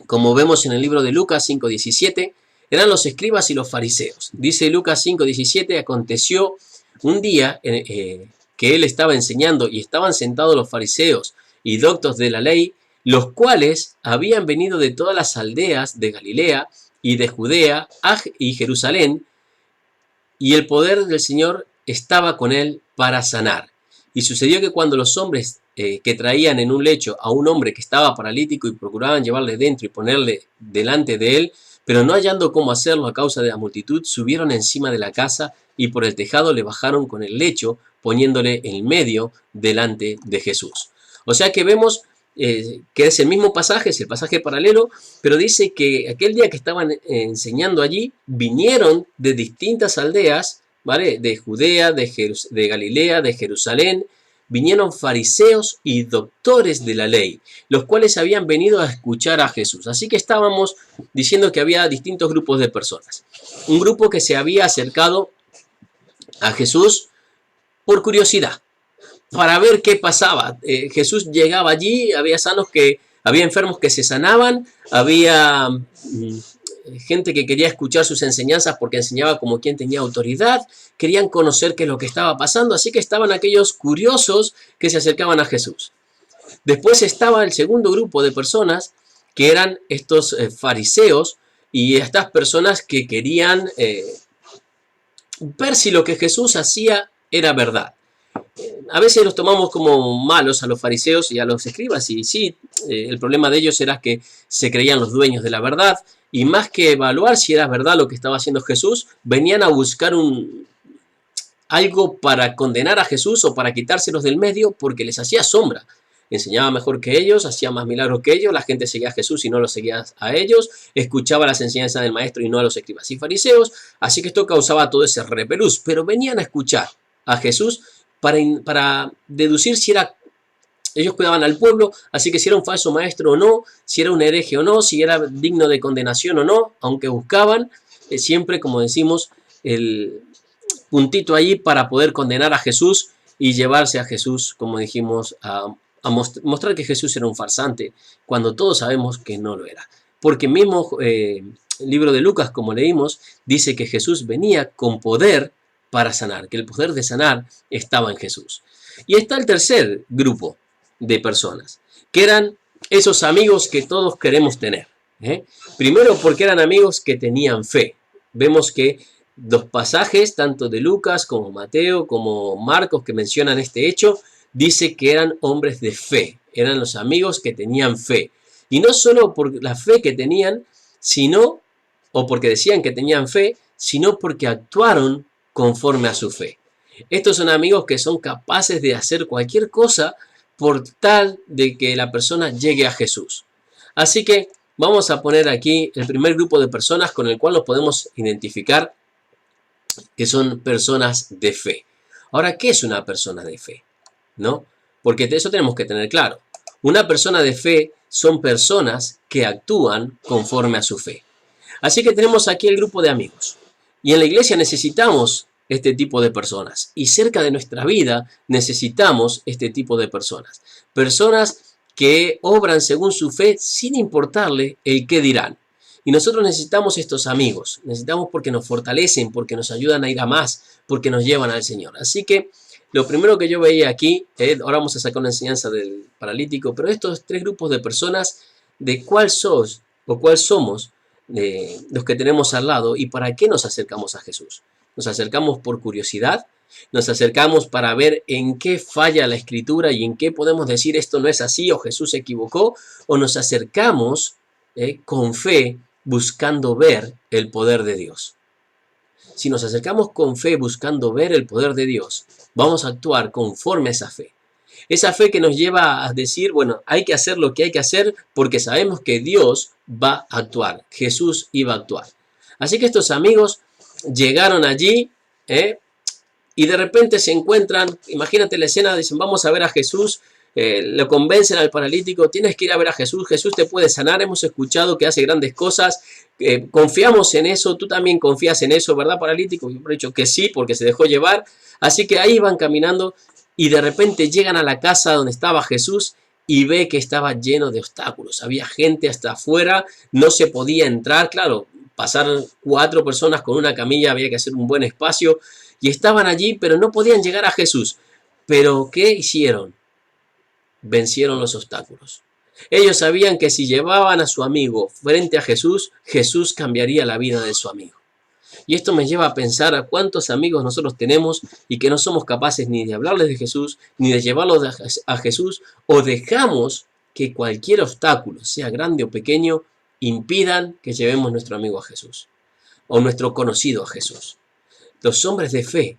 como vemos en el libro de Lucas 5:17, eran los escribas y los fariseos. Dice Lucas 5:17, aconteció un día que él estaba enseñando y estaban sentados los fariseos y doctos de la ley, los cuales habían venido de todas las aldeas de Galilea y de Judea y Jerusalén, y el poder del Señor estaba con él para sanar. Y sucedió que cuando los hombres que traían en un lecho a un hombre que estaba paralítico y procuraban llevarle dentro y ponerle delante de él, pero no hallando cómo hacerlo a causa de la multitud, subieron encima de la casa y por el tejado le bajaron con el lecho, poniéndole en medio delante de Jesús. O sea que vemos que es el mismo pasaje, es el pasaje paralelo, pero dice que aquel día que estaban enseñando allí, vinieron de distintas aldeas, ¿vale? De Judea, de Galilea, de Jerusalén, vinieron fariseos y doctores de la ley, los cuales habían venido a escuchar a Jesús. Así que estábamos diciendo que había distintos grupos de personas. Un grupo que se había acercado a Jesús por curiosidad, para ver qué pasaba. Jesús llegaba allí, había enfermos que se sanaban, había gente que quería escuchar sus enseñanzas porque enseñaba como quien tenía autoridad, querían conocer qué es lo que estaba pasando, así que estaban aquellos curiosos que se acercaban a Jesús. Después estaba el segundo grupo de personas, que eran estos fariseos, y estas personas que querían ver si lo que Jesús hacía era verdad. A veces los tomamos como malos a los fariseos y a los escribas, y sí, el problema de ellos era que se creían los dueños de la verdad, y más que evaluar si era verdad lo que estaba haciendo Jesús, venían a buscar algo para condenar a Jesús o para quitárselos del medio porque les hacía sombra. Enseñaba mejor que ellos, hacía más milagros que ellos, la gente seguía a Jesús y no los seguía a ellos, escuchaba las enseñanzas del maestro y no a los escribas y fariseos, así que esto causaba todo ese repelús, pero venían a escuchar a Jesús para deducir si era, ellos cuidaban al pueblo, así que si era un falso maestro o no, si era un hereje o no, si era digno de condenación o no, aunque buscaban siempre, como decimos, el puntito ahí para poder condenar a Jesús y llevarse a Jesús, como dijimos, a mostrar que Jesús era un farsante, cuando todos sabemos que no lo era. Porque mismo el libro de Lucas, como leímos, dice que Jesús venía con poder para sanar, que el poder de sanar estaba en Jesús. Y está el tercer grupo de personas, que eran esos amigos que todos queremos tener. Primero porque eran amigos que tenían fe. Vemos que los pasajes, tanto de Lucas como Mateo, como Marcos, que mencionan este hecho, dice que eran hombres de fe, eran los amigos que tenían fe. Y no solo por la fe que tenían, sino, o porque decían que tenían fe, sino porque actuaron conforme a su fe. Estos son amigos que son capaces de hacer cualquier cosa por tal de que la persona llegue a Jesús. Así que vamos a poner aquí el primer grupo de personas con el cual nos podemos identificar, que son personas de fe. Ahora, ¿qué es una persona de fe? ¿No? Porque eso tenemos que tener claro. Una persona de fe son personas que actúan conforme a su fe. Así que tenemos aquí el grupo de amigos. Y en la iglesia necesitamos este tipo de personas. Y cerca de nuestra vida necesitamos este tipo de personas. Personas que obran según su fe sin importarle el qué dirán. Y nosotros necesitamos estos amigos. Necesitamos porque nos fortalecen, porque nos ayudan a ir a más, porque nos llevan al Señor. Así que lo primero que yo veía aquí, ahora vamos a sacar una enseñanza del paralítico, pero estos tres grupos de personas, de cuál sos o cuál somos los que tenemos al lado y para qué nos acercamos a Jesús. Nos acercamos por curiosidad, nos acercamos para ver en qué falla la Escritura y en qué podemos decir esto no es así o Jesús se equivocó, o nos acercamos con fe buscando ver el poder de Dios. Si nos acercamos con fe buscando ver el poder de Dios, vamos a actuar conforme a esa fe. Esa fe que nos lleva a decir, bueno, hay que hacer lo que hay que hacer porque sabemos que Dios va a actuar. Jesús iba a actuar. Así que estos amigos llegaron allí y de repente se encuentran, imagínate la escena, dicen, vamos a ver a Jesús, lo convencen al paralítico, tienes que ir a ver a Jesús, Jesús te puede sanar, hemos escuchado que hace grandes cosas, confiamos en eso, tú también confías en eso, ¿verdad, paralítico? Yo he dicho que sí, porque se dejó llevar, así que ahí van caminando y de repente llegan a la casa donde estaba Jesús y ve que estaba lleno de obstáculos, había gente hasta afuera, no se podía entrar, claro, pasar 4 personas con una camilla, había que hacer un buen espacio, y estaban allí, pero no podían llegar a Jesús. ¿Pero qué hicieron? Vencieron los obstáculos. Ellos sabían que si llevaban a su amigo frente a Jesús, Jesús cambiaría la vida de su amigo. Y esto me lleva a pensar a cuántos amigos nosotros tenemos y que no somos capaces ni de hablarles de Jesús, ni de llevarlos a Jesús, o dejamos que cualquier obstáculo, sea grande o pequeño, impidan que llevemos nuestro amigo a Jesús, o nuestro conocido a Jesús. Los hombres de fe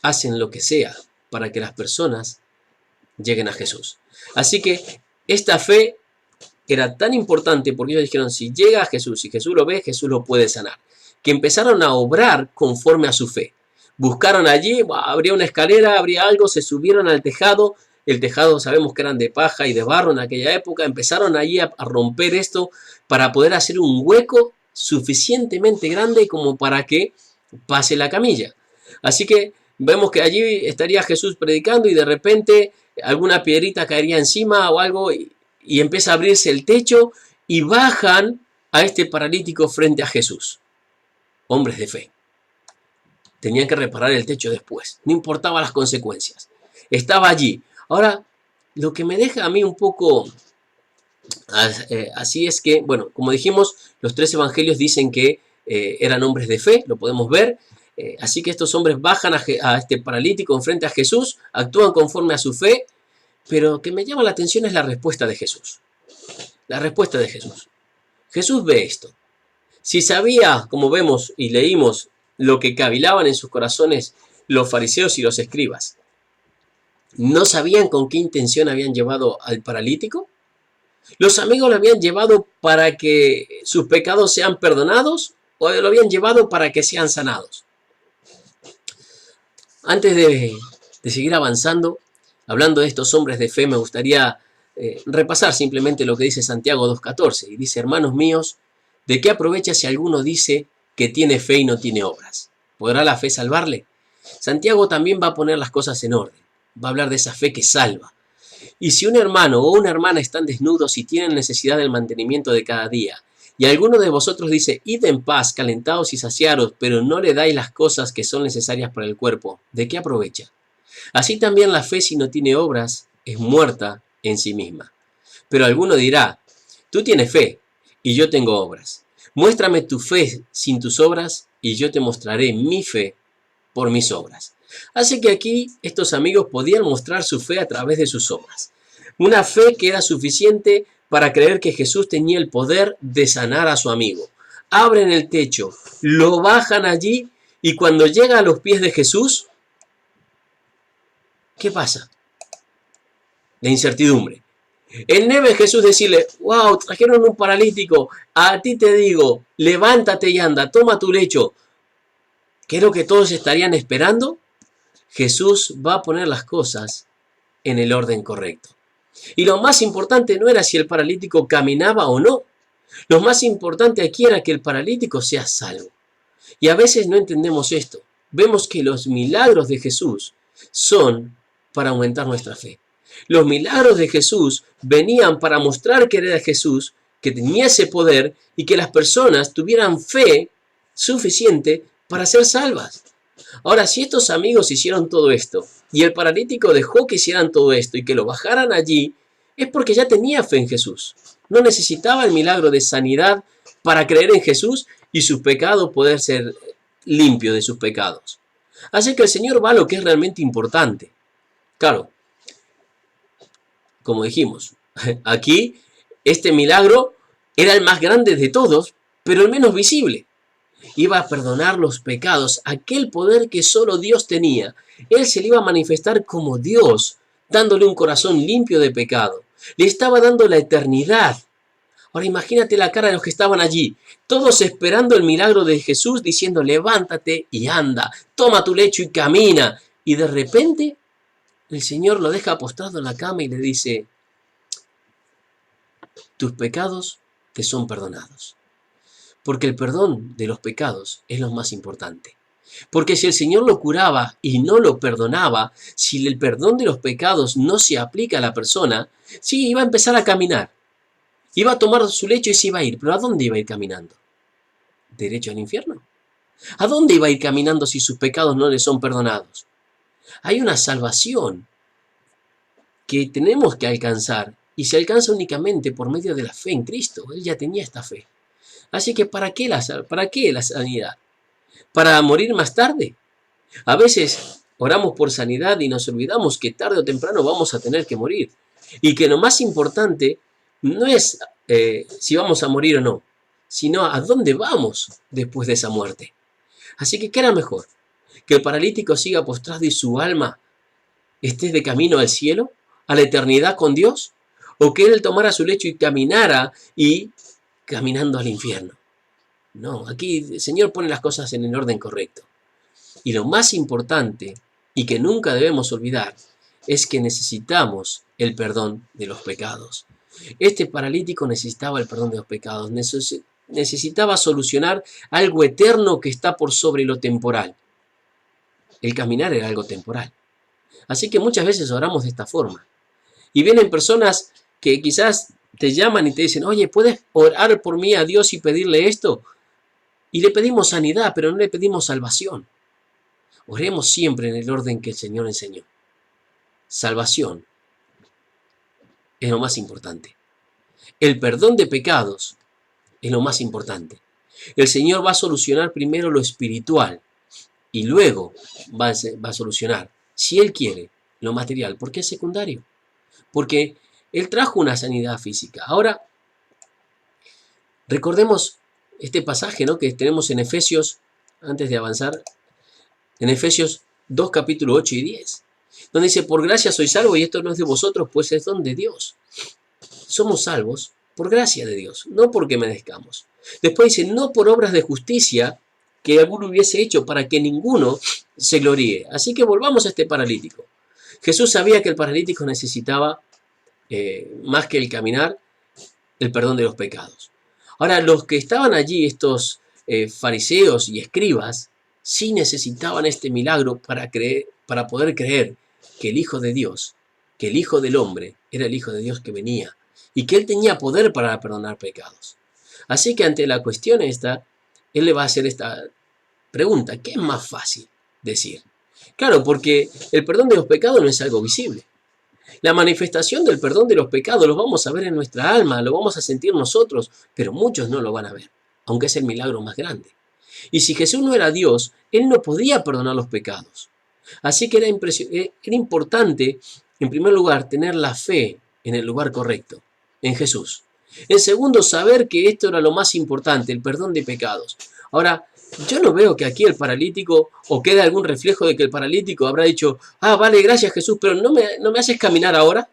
hacen lo que sea para que las personas lleguen a Jesús. Así que esta fe era tan importante porque ellos dijeron, si llega a Jesús, si Jesús lo ve, Jesús lo puede sanar. Que empezaron a obrar conforme a su fe. Buscaron allí, habría una escalera, habría algo, se subieron al tejado. El tejado sabemos que eran de paja y de barro en aquella época. Empezaron allí a romper esto para poder hacer un hueco suficientemente grande como para que pase la camilla. Así que vemos que allí estaría Jesús predicando y de repente alguna piedrita caería encima o algo y empieza a abrirse el techo y bajan a este paralítico frente a Jesús. Hombres de fe. Tenían que reparar el techo después. No importaba las consecuencias. Estaba allí. Ahora, lo que me deja a mí un poco así es que, bueno, como dijimos, los 3 evangelios dicen que eran hombres de fe, lo podemos ver. Así que estos hombres bajan a este paralítico enfrente a Jesús, actúan conforme a su fe, pero que me llama la atención es la respuesta de Jesús. La respuesta de Jesús. Jesús ve esto. Si sabía, como vemos y leímos, lo que cavilaban en sus corazones los fariseos y los escribas, ¿no sabían con qué intención habían llevado al paralítico? ¿Los amigos lo habían llevado para que sus pecados sean perdonados o lo habían llevado para que sean sanados? Antes de seguir avanzando, hablando de estos hombres de fe, me gustaría repasar simplemente lo que dice Santiago 2:14. Y dice, hermanos míos, ¿de qué aprovecha si alguno dice que tiene fe y no tiene obras? ¿Podrá la fe salvarle? Santiago también va a poner las cosas en orden. Va a hablar de esa fe que salva. Y si un hermano o una hermana están desnudos y tienen necesidad del mantenimiento de cada día, y alguno de vosotros dice, id en paz, calentaos y saciaros, pero no le dais las cosas que son necesarias para el cuerpo, ¿de qué aprovecha? Así también la fe, si no tiene obras, es muerta en sí misma. Pero alguno dirá, tú tienes fe, y yo tengo obras. Muéstrame tu fe sin tus obras, y yo te mostraré mi fe por mis obras. Así que aquí estos amigos podían mostrar su fe a través de sus obras. Una fe que era suficiente para creer que Jesús tenía el poder de sanar a su amigo. Abren el techo, lo bajan allí y cuando llega a los pies de Jesús, ¿qué pasa? La incertidumbre. En vez de Jesús decirle, wow, trajeron un paralítico, a ti te digo, levántate y anda, toma tu lecho. ¿Qué es lo que todos estarían esperando? Jesús va a poner las cosas en el orden correcto. Y lo más importante no era si el paralítico caminaba o no. Lo más importante aquí era que el paralítico sea salvo. Y a veces no entendemos esto. Vemos que los milagros de Jesús son para aumentar nuestra fe. Los milagros de Jesús venían para mostrar que era Jesús, que tenía ese poder y que las personas tuvieran fe suficiente para ser salvas. Ahora, si estos amigos hicieron todo esto y el paralítico dejó que hicieran todo esto y que lo bajaran allí, es porque ya tenía fe en Jesús. No necesitaba el milagro de sanidad para creer en Jesús y sus pecados poder ser limpio de sus pecados. Así que el Señor va a lo que es realmente importante. Claro, como dijimos, aquí este milagro era el más grande de todos, pero el menos visible. Iba a perdonar los pecados, aquel poder que solo Dios tenía. Él se le iba a manifestar como Dios, dándole un corazón limpio de pecado. Le estaba dando la eternidad. Ahora imagínate la cara de los que estaban allí, todos esperando el milagro de Jesús, diciendo, levántate y anda, toma tu lecho y camina. Y de repente, el Señor lo deja postrado en la cama y le dice, tus pecados te son perdonados. Porque el perdón de los pecados es lo más importante. Porque si el Señor lo curaba y no lo perdonaba, si el perdón de los pecados no se aplica a la persona, sí, iba a empezar a caminar. Iba a tomar su lecho y se iba a ir. ¿Pero a dónde iba a ir caminando? ¿Derecho al infierno? ¿A dónde iba a ir caminando si sus pecados no le son perdonados? Hay una salvación que tenemos que alcanzar y se alcanza únicamente por medio de la fe en Cristo. Él ya tenía esta fe. Así que ¿para qué la sanidad? ¿Para morir más tarde? A veces oramos por sanidad y nos olvidamos que tarde o temprano vamos a tener que morir. Y que lo más importante no es si vamos a morir o no, sino a dónde vamos después de esa muerte. Así que ¿qué era mejor? ¿Que el paralítico siga postrado y su alma esté de camino al cielo, a la eternidad con Dios? ¿O que él tomara su lecho y caminara y caminando al infierno? No, aquí el Señor pone las cosas en el orden correcto. Y lo más importante, y que nunca debemos olvidar, es que necesitamos el perdón de los pecados. Este paralítico necesitaba el perdón de los pecados, necesitaba solucionar algo eterno que está por sobre lo temporal. El caminar era algo temporal. Así que muchas veces oramos de esta forma. Y vienen personas que quizás te llaman y te dicen, oye, ¿puedes orar por mí a Dios y pedirle esto? Y le pedimos sanidad, pero no le pedimos salvación. Oremos siempre en el orden que el Señor enseñó. Salvación es lo más importante. El perdón de pecados es lo más importante. El Señor va a solucionar primero lo espiritual y luego va a solucionar, si Él quiere, lo material, porque es secundario. Porque Él trajo una sanidad física. Ahora, recordemos este pasaje, ¿no?, que tenemos en Efesios, antes de avanzar, en Efesios 2, capítulo 8 y 10, donde dice, por gracia sois salvos y esto no es de vosotros, pues es don de Dios. Somos salvos por gracia de Dios, no porque merezcamos. Después dice, no por obras de justicia que alguno hubiese hecho para que ninguno se gloríe. Así que volvamos a este paralítico. Jesús sabía que el paralítico necesitaba, más que el caminar, el perdón de los pecados. Ahora, los que estaban allí, estos fariseos y escribas, sí necesitaban este milagro para poder creer que el Hijo de Dios, que el Hijo del Hombre, era el Hijo de Dios que venía y que Él tenía poder para perdonar pecados. Así que ante la cuestión esta, Él le va a hacer esta pregunta, ¿qué es más fácil decir? Claro, porque el perdón de los pecados no es algo visible. La manifestación del perdón de los pecados lo vamos a ver en nuestra alma, lo vamos a sentir nosotros, pero muchos no lo van a ver, aunque es el milagro más grande. Y si Jesús no era Dios, Él no podía perdonar los pecados. Así que era importante, en primer lugar, tener la fe en el lugar correcto, en Jesús. En segundo, saber que esto era lo más importante, el perdón de pecados. Ahora, yo no veo que aquí el paralítico, o quede algún reflejo de que el paralítico habrá dicho, vale, gracias Jesús, pero ¿no me haces caminar ahora?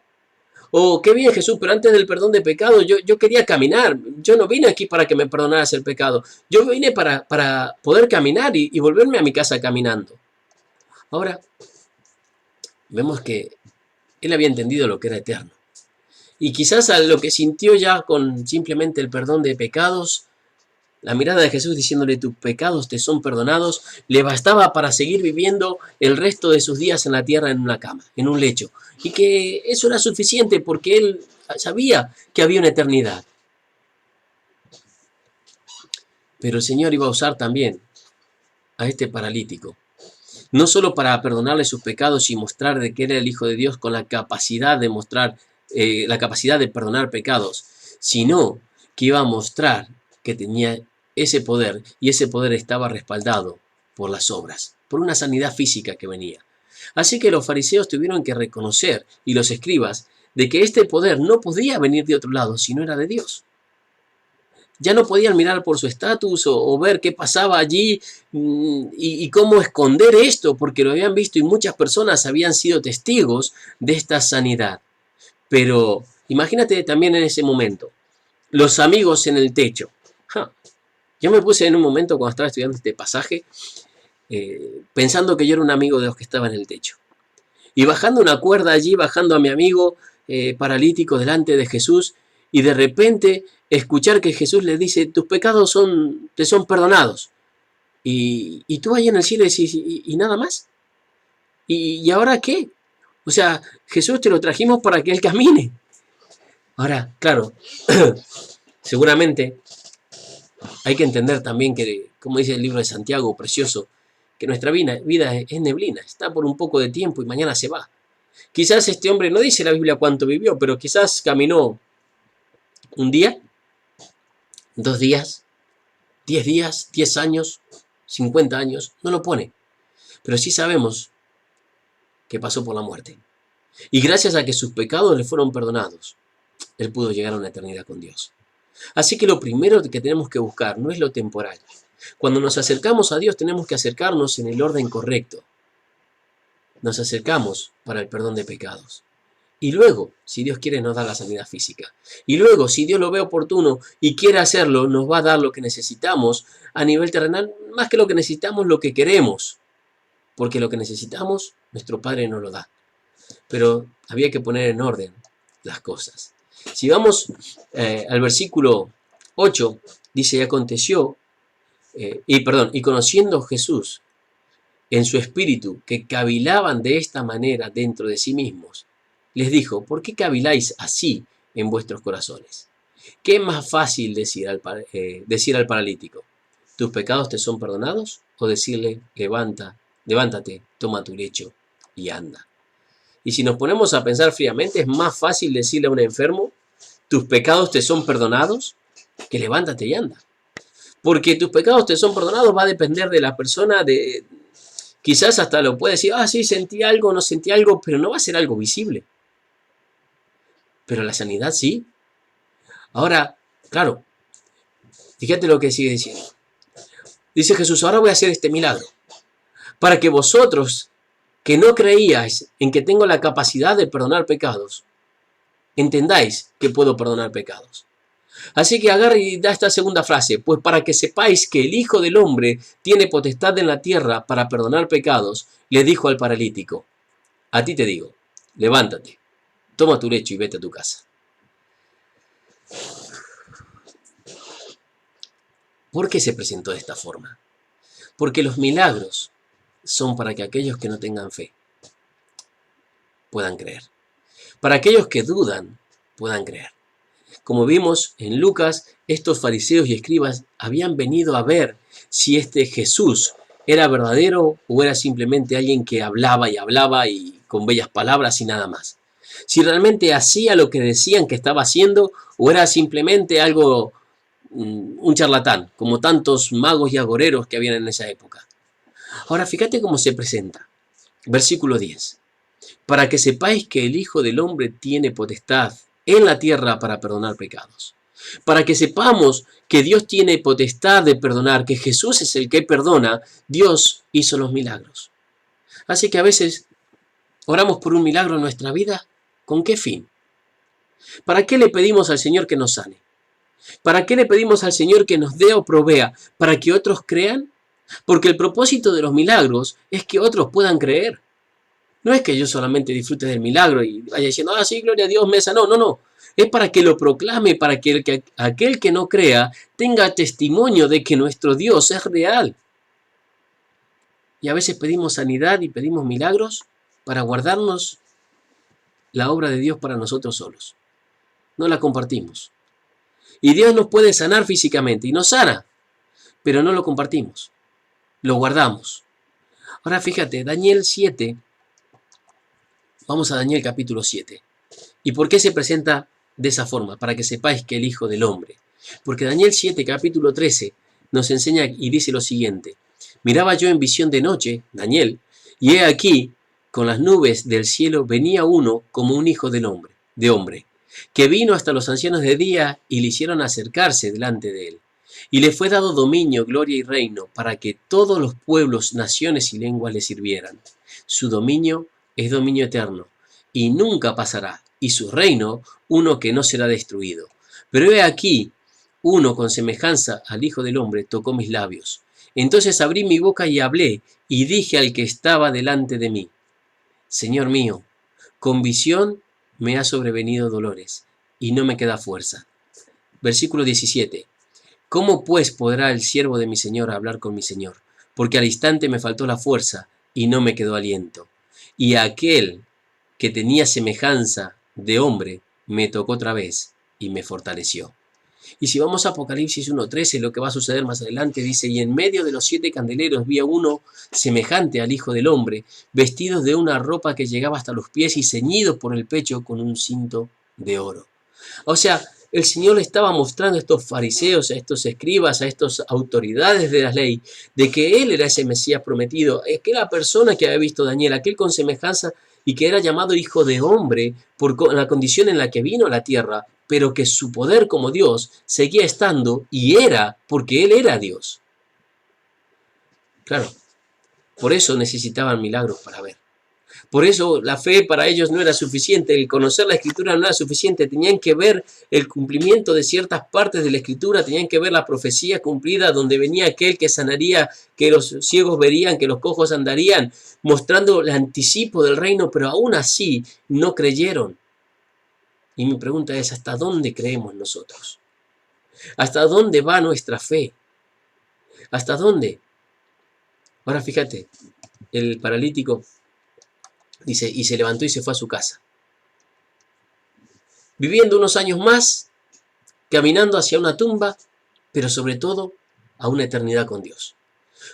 O qué bien Jesús, pero antes del perdón de pecado yo quería caminar. Yo no vine aquí para que me perdonaras el pecado. Yo vine para poder caminar y volverme a mi casa caminando. Ahora, vemos que él había entendido lo que era eterno. Y quizás a lo que sintió ya con simplemente el perdón de pecados, la mirada de Jesús diciéndole tus pecados te son perdonados, le bastaba para seguir viviendo el resto de sus días en la tierra en una cama, en un lecho. Y que eso era suficiente porque él sabía que había una eternidad. Pero el Señor iba a usar también a este paralítico, no solo para perdonarle sus pecados y mostrar de que era el Hijo de Dios con la capacidad de mostrar, la capacidad de perdonar pecados, sino que iba a mostrar que tenía ese poder, y ese poder estaba respaldado por las obras, por una sanidad física que venía. Así que los fariseos tuvieron que reconocer, y los escribas, de que este poder no podía venir de otro lado, sino era de Dios. Ya no podían mirar por su estatus o ver qué pasaba allí y cómo esconder esto, porque lo habían visto y muchas personas habían sido testigos de esta sanidad. Pero imagínate también en ese momento, los amigos en el techo. Yo me puse en un momento cuando estaba estudiando este pasaje, pensando que yo era un amigo de los que estaban en el techo. Y bajando una cuerda allí, bajando a mi amigo paralítico delante de Jesús, y de repente escuchar que Jesús le dice, tus pecados te son perdonados. Y tú ahí en el cielo decís, ¿y nada más? ¿Y ahora qué? O sea, Jesús te lo trajimos para que Él camine. Ahora, claro, seguramente hay que entender también que, como dice el libro de Santiago, precioso, que nuestra vida es neblina, está por un poco de tiempo y mañana se va. Quizás este hombre, no dice la Biblia cuánto vivió, pero quizás caminó un día, 2 días, 10 días, 10 años, 50 años, no lo pone. Pero sí sabemos que pasó por la muerte. Y gracias a que sus pecados le fueron perdonados, él pudo llegar a una eternidad con Dios. Así que lo primero que tenemos que buscar no es lo temporal. Cuando nos acercamos a Dios tenemos que acercarnos en el orden correcto. Nos acercamos para el perdón de pecados. Y luego, si Dios quiere, nos da la sanidad física. Y luego, si Dios lo ve oportuno y quiere hacerlo, nos va a dar lo que necesitamos a nivel terrenal, más que lo que necesitamos, lo que queremos. Porque lo que necesitamos, nuestro Padre nos lo da. Pero había que poner en orden las cosas. Si vamos al versículo 8, dice, y aconteció, y conociendo Jesús en su espíritu, que cavilaban de esta manera dentro de sí mismos, les dijo, ¿por qué caviláis así en vuestros corazones? ¿Qué es más fácil decir al paralítico? ¿Tus pecados te son perdonados? O decirle, levántate, toma tu lecho y anda. Y si nos ponemos a pensar fríamente, es más fácil decirle a un enfermo, tus pecados te son perdonados, que levántate y anda. Porque tus pecados te son perdonados va a depender de la persona, de Quizás hasta lo puede decir, sí, sentí algo, no sentí algo, pero no va a ser algo visible. Pero la sanidad sí. Ahora, claro, fíjate lo que sigue diciendo. Dice Jesús, ahora voy a hacer este milagro, para que vosotros, que no creíais en que tengo la capacidad de perdonar pecados, entendáis que puedo perdonar pecados. Así que agarra y da esta segunda frase, pues para que sepáis que el Hijo del Hombre tiene potestad en la tierra para perdonar pecados, le dijo al paralítico, a ti te digo, levántate, toma tu lecho y vete a tu casa. ¿Por qué se presentó de esta forma? Porque los milagros son para que aquellos que no tengan fe puedan creer. Para aquellos que dudan puedan creer. Como vimos en Lucas, estos fariseos y escribas habían venido a ver si este Jesús era verdadero o era simplemente alguien que hablaba y con bellas palabras y nada más. Si realmente hacía lo que decían que estaba haciendo o era simplemente algo, un charlatán, como tantos magos y agoreros que habían en esa época. Ahora fíjate cómo se presenta. Versículo 10. Para que sepáis que el Hijo del Hombre tiene potestad en la tierra para perdonar pecados. Para que sepamos que Dios tiene potestad de perdonar, que Jesús es el que perdona, Dios hizo los milagros. Así que a veces oramos por un milagro en nuestra vida. ¿Con qué fin? ¿Para qué le pedimos al Señor que nos sane? ¿Para qué le pedimos al Señor que nos dé o provea? ¿Para que otros crean? Porque el propósito de los milagros es que otros puedan creer. No es que yo solamente disfrute del milagro y vaya diciendo, sí, gloria a Dios, me sanó. No. Es para que lo proclame, para que aquel que no crea tenga testimonio de que nuestro Dios es real. Y a veces pedimos sanidad y pedimos milagros para guardarnos la obra de Dios para nosotros solos. No la compartimos. Y Dios nos puede sanar físicamente y nos sana, pero no lo compartimos. Lo guardamos. Ahora fíjate, Daniel 7. Vamos a Daniel capítulo 7. ¿Y por qué se presenta de esa forma? Para que sepáis que el Hijo del Hombre. Porque Daniel 7, capítulo 13, nos enseña y dice lo siguiente. Miraba yo en visión de noche, Daniel, y he aquí, con las nubes del cielo venía uno como un hijo de hombre, que vino hasta los ancianos de día y le hicieron acercarse delante de él. Y le fue dado dominio, gloria y reino, para que todos los pueblos, naciones y lenguas le sirvieran. Su dominio es dominio eterno, y nunca pasará, y su reino, uno que no será destruido. Pero he aquí, uno con semejanza al Hijo del Hombre tocó mis labios. Entonces abrí mi boca y hablé, y dije al que estaba delante de mí, Señor mío, con visión me ha sobrevenido dolores, y no me queda fuerza. Versículo 17. ¿Cómo pues podrá el siervo de mi Señor hablar con mi Señor? Porque al instante me faltó la fuerza, y no me quedó aliento. Y aquel que tenía semejanza de hombre me tocó otra vez y me fortaleció. Y si vamos a Apocalipsis 1.13, lo que va a suceder más adelante, dice, y en medio de los 7 candeleros vi a uno semejante al Hijo del Hombre, vestido de una ropa que llegaba hasta los pies y ceñido por el pecho con un cinto de oro. O sea, el Señor le estaba mostrando a estos fariseos, a estos escribas, a estas autoridades de la ley, de que Él era ese Mesías prometido, aquella persona que había visto Daniel, aquel con semejanza y que era llamado Hijo de Hombre por la condición en la que vino a la tierra, pero que su poder como Dios seguía estando y era porque Él era Dios. Claro, por eso necesitaban milagros para ver. Por eso la fe para ellos no era suficiente, el conocer la Escritura no era suficiente, tenían que ver el cumplimiento de ciertas partes de la Escritura, tenían que ver la profecía cumplida donde venía aquel que sanaría, que los ciegos verían, que los cojos andarían, mostrando el anticipo del reino, pero aún así no creyeron. Y mi pregunta es, ¿hasta dónde creemos nosotros? ¿Hasta dónde va nuestra fe? ¿Hasta dónde? Ahora fíjate, el paralítico dice, y se levantó y se fue a su casa. Viviendo unos años más, caminando hacia una tumba, pero sobre todo a una eternidad con Dios.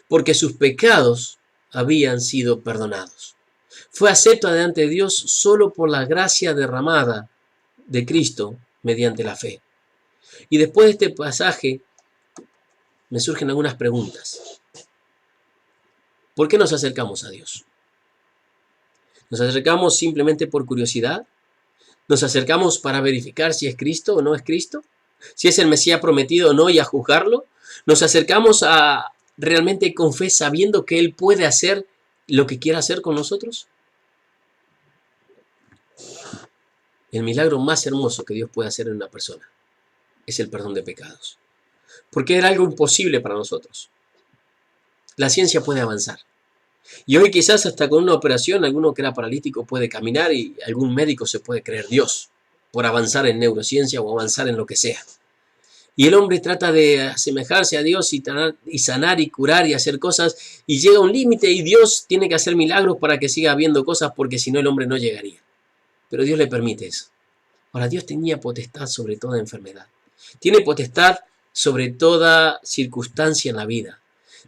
Porque sus pecados habían sido perdonados. Fue acepto delante de Dios solo por la gracia derramada de Cristo mediante la fe. Y después de este pasaje me surgen algunas preguntas. ¿Por qué nos acercamos a Dios? ¿Nos acercamos simplemente por curiosidad? ¿Nos acercamos para verificar si es Cristo o no es Cristo? ¿Si es el Mesías prometido o no y a juzgarlo? ¿Nos acercamos a realmente con fe sabiendo que Él puede hacer lo que quiera hacer con nosotros? El milagro más hermoso que Dios puede hacer en una persona es el perdón de pecados. Porque era algo imposible para nosotros. La ciencia puede avanzar. Y hoy quizás hasta con una operación alguno que era paralítico puede caminar y algún médico se puede creer Dios por avanzar en neurociencia o avanzar en lo que sea. Y el hombre trata de asemejarse a Dios y sanar y curar y hacer cosas y llega a un límite y Dios tiene que hacer milagros para que siga habiendo cosas porque si no el hombre no llegaría. Pero Dios le permite eso. Ahora, Dios tenía potestad sobre toda enfermedad. Tiene potestad sobre toda circunstancia en la vida.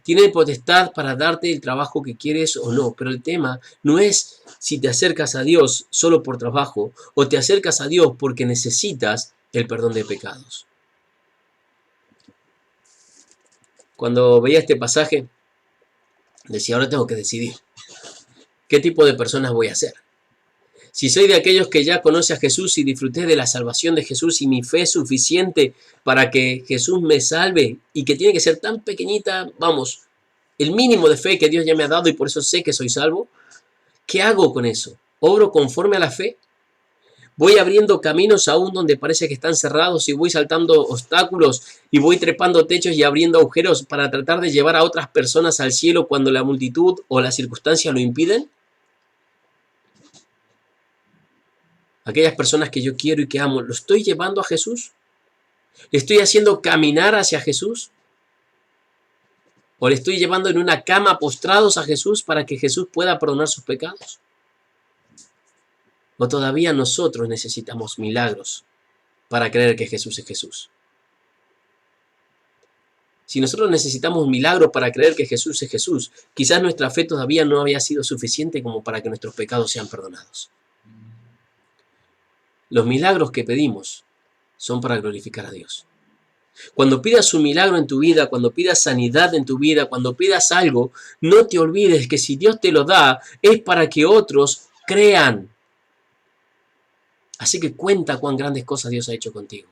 Tiene potestad para darte el trabajo que quieres o no. Pero el tema no es si te acercas a Dios solo por trabajo o te acercas a Dios porque necesitas el perdón de pecados. Cuando veía este pasaje, decía, ahora tengo que decidir qué tipo de personas voy a ser. Si soy de aquellos que ya conoce a Jesús y disfruté de la salvación de Jesús y mi fe es suficiente para que Jesús me salve y que tiene que ser tan pequeñita, vamos, el mínimo de fe que Dios ya me ha dado y por eso sé que soy salvo, ¿qué hago con eso? ¿Obro conforme a la fe? ¿Voy abriendo caminos aún donde parece que están cerrados y voy saltando obstáculos y voy trepando techos y abriendo agujeros para tratar de llevar a otras personas al cielo cuando la multitud o la circunstancia lo impiden? Aquellas personas que yo quiero y que amo, ¿lo estoy llevando a Jesús? ¿Le estoy haciendo caminar hacia Jesús? ¿O le estoy llevando en una cama postrados a Jesús para que Jesús pueda perdonar sus pecados? ¿O todavía nosotros necesitamos milagros para creer que Jesús es Jesús? Si nosotros necesitamos milagros para creer que Jesús es Jesús, quizás nuestra fe todavía no había sido suficiente como para que nuestros pecados sean perdonados. Los milagros que pedimos son para glorificar a Dios. Cuando pidas un milagro en tu vida, cuando pidas sanidad en tu vida, cuando pidas algo, no te olvides que si Dios te lo da, es para que otros crean. Así que cuenta cuán grandes cosas Dios ha hecho contigo.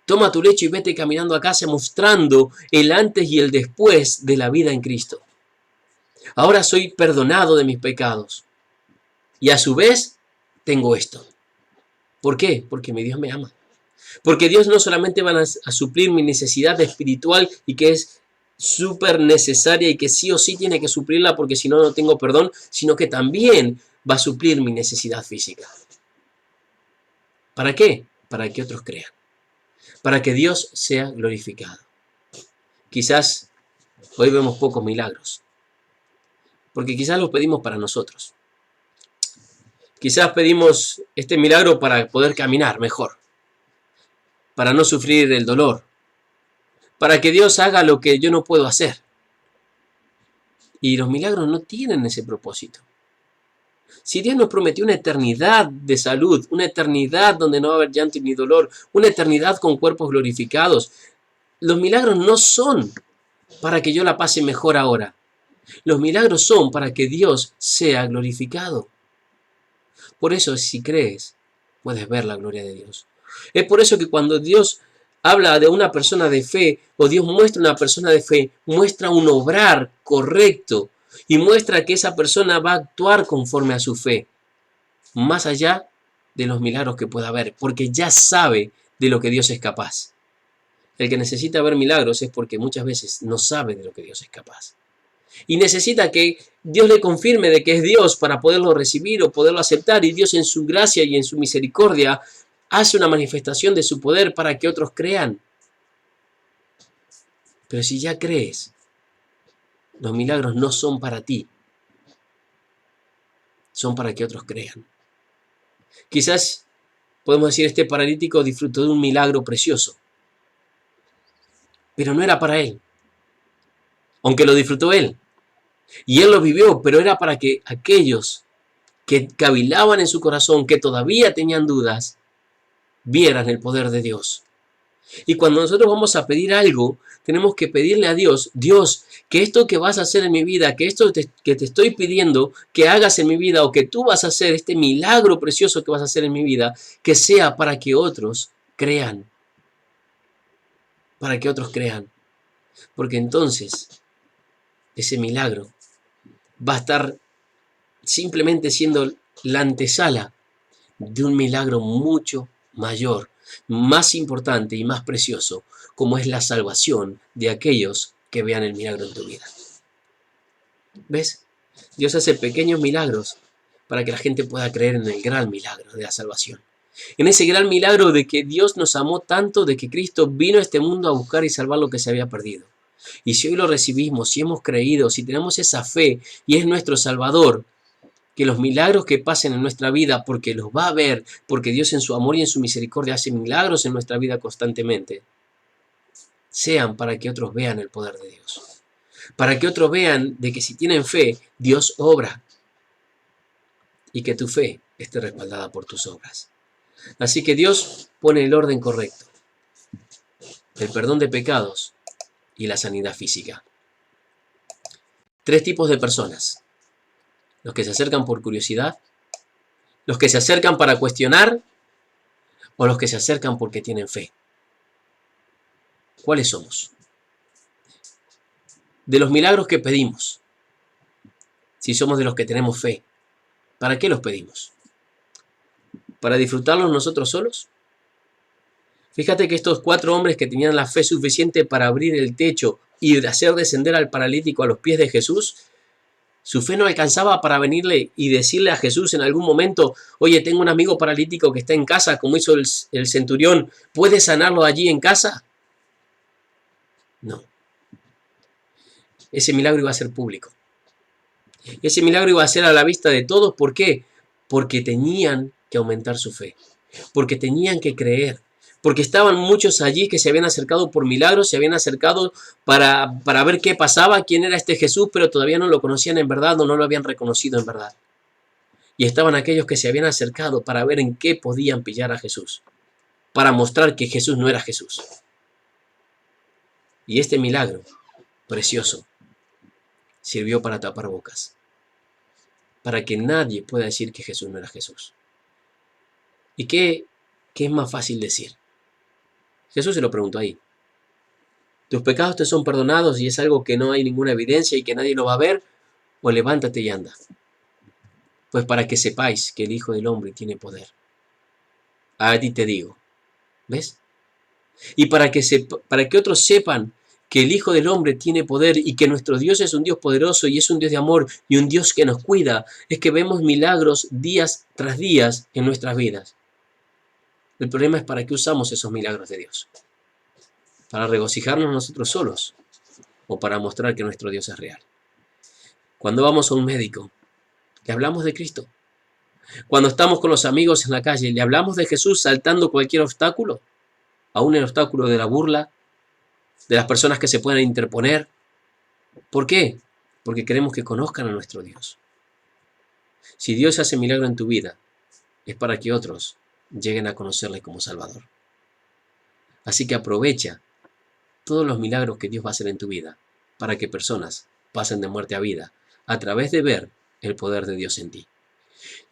Toma tu lecho y vete caminando a casa mostrando el antes y el después de la vida en Cristo. Ahora soy perdonado de mis pecados. Y a su vez, tengo esto. ¿Por qué? Porque mi Dios me ama. Porque Dios no solamente va a suplir mi necesidad espiritual y que es súper necesaria y que sí o sí tiene que suplirla porque si no, no tengo perdón, sino que también va a suplir mi necesidad física. ¿Para qué? Para que otros crean. Para que Dios sea glorificado. Quizás hoy vemos pocos milagros. Porque quizás los pedimos para nosotros. Quizás pedimos este milagro para poder caminar mejor, para no sufrir el dolor, para que Dios haga lo que yo no puedo hacer. Y los milagros no tienen ese propósito. Si Dios nos prometió una eternidad de salud, una eternidad donde no va a haber llanto ni dolor, una eternidad con cuerpos glorificados, los milagros no son para que yo la pase mejor ahora. Los milagros son para que Dios sea glorificado. Por eso, si crees, puedes ver la gloria de Dios. Es por eso que cuando Dios habla de una persona de fe, o Dios muestra una persona de fe, muestra un obrar correcto y muestra que esa persona va a actuar conforme a su fe, más allá de los milagros que pueda haber, porque ya sabe de lo que Dios es capaz. El que necesita ver milagros es porque muchas veces no sabe de lo que Dios es capaz. Y necesita que Dios le confirme de que es Dios para poderlo recibir o poderlo aceptar. Y Dios en su gracia y en su misericordia hace una manifestación de su poder para que otros crean. Pero si ya crees, los milagros no son para ti. Son para que otros crean. Quizás podemos decir este paralítico disfrutó de un milagro precioso. Pero no era para él. Aunque lo disfrutó él. Y él lo vivió, pero era para que aquellos que cavilaban en su corazón, que todavía tenían dudas, vieran el poder de Dios. Y cuando nosotros vamos a pedir algo, tenemos que pedirle a Dios, Dios, que esto que vas a hacer en mi vida, que esto que te estoy pidiendo que hagas en mi vida o que tú vas a hacer, este milagro precioso que vas a hacer en mi vida, que sea para que otros crean. Para que otros crean. Porque entonces ese milagro va a estar simplemente siendo la antesala de un milagro mucho mayor, más importante y más precioso, como es la salvación de aquellos que vean el milagro en tu vida. ¿Ves? Dios hace pequeños milagros para que la gente pueda creer en el gran milagro de la salvación. En ese gran milagro de que Dios nos amó tanto, de que Cristo vino a este mundo a buscar y salvar lo que se había perdido. Y si hoy lo recibimos, si hemos creído, si tenemos esa fe y es nuestro Salvador, que los milagros que pasen en nuestra vida, porque los va a ver, porque Dios en su amor y en su misericordia hace milagros en nuestra vida constantemente, sean para que otros vean el poder de Dios. Para que otros vean de que si tienen fe, Dios obra. Y que tu fe esté respaldada por tus obras. Así que Dios pone el orden correcto. El perdón de pecados y la sanidad física. 3 tipos de personas. Los que se acercan por curiosidad, los que se acercan para cuestionar o los que se acercan porque tienen fe. ¿Cuáles somos? De los milagros que pedimos, si somos de los que tenemos fe, ¿para qué los pedimos? ¿Para disfrutarlos nosotros solos? Fíjate que estos 4 hombres que tenían la fe suficiente para abrir el techo y hacer descender al paralítico a los pies de Jesús, su fe no alcanzaba para venirle y decirle a Jesús en algún momento, oye, tengo un amigo paralítico que está en casa, como hizo el centurión, ¿puedes sanarlo allí en casa? No. Ese milagro iba a ser público. Ese milagro iba a ser a la vista de todos. ¿Por qué? Porque tenían que aumentar su fe. Porque tenían que creer. Porque estaban muchos allí que se habían acercado por milagros, se habían acercado para ver qué pasaba, quién era este Jesús, pero todavía no lo conocían en verdad o no lo habían reconocido en verdad. Y estaban aquellos que se habían acercado para ver en qué podían pillar a Jesús, para mostrar que Jesús no era Jesús. Y este milagro precioso sirvió para tapar bocas, para que nadie pueda decir que Jesús no era Jesús. ¿Y qué es más fácil decir? Jesús se lo preguntó ahí. ¿Tus pecados te son perdonados y es algo que no hay ninguna evidencia y que nadie lo va a ver? ¿O levántate y anda? Pues para que sepáis que el Hijo del Hombre tiene poder. A ti te digo. ¿Ves? Y para que otros sepan que el Hijo del Hombre tiene poder y que nuestro Dios es un Dios poderoso y es un Dios de amor y un Dios que nos cuida, es que vemos milagros días tras días en nuestras vidas. El problema es para qué usamos esos milagros de Dios. ¿Para regocijarnos nosotros solos o para mostrar que nuestro Dios es real? Cuando vamos a un médico, le hablamos de Cristo. Cuando estamos con los amigos en la calle, le hablamos de Jesús saltando cualquier obstáculo, aún el obstáculo de la burla, de las personas que se puedan interponer. ¿Por qué? Porque queremos que conozcan a nuestro Dios. Si Dios hace milagro en tu vida, es para que otros lleguen a conocerle como Salvador. Así que aprovecha todos los milagros que Dios va a hacer en tu vida para que personas pasen de muerte a vida a través de ver el poder de Dios en ti.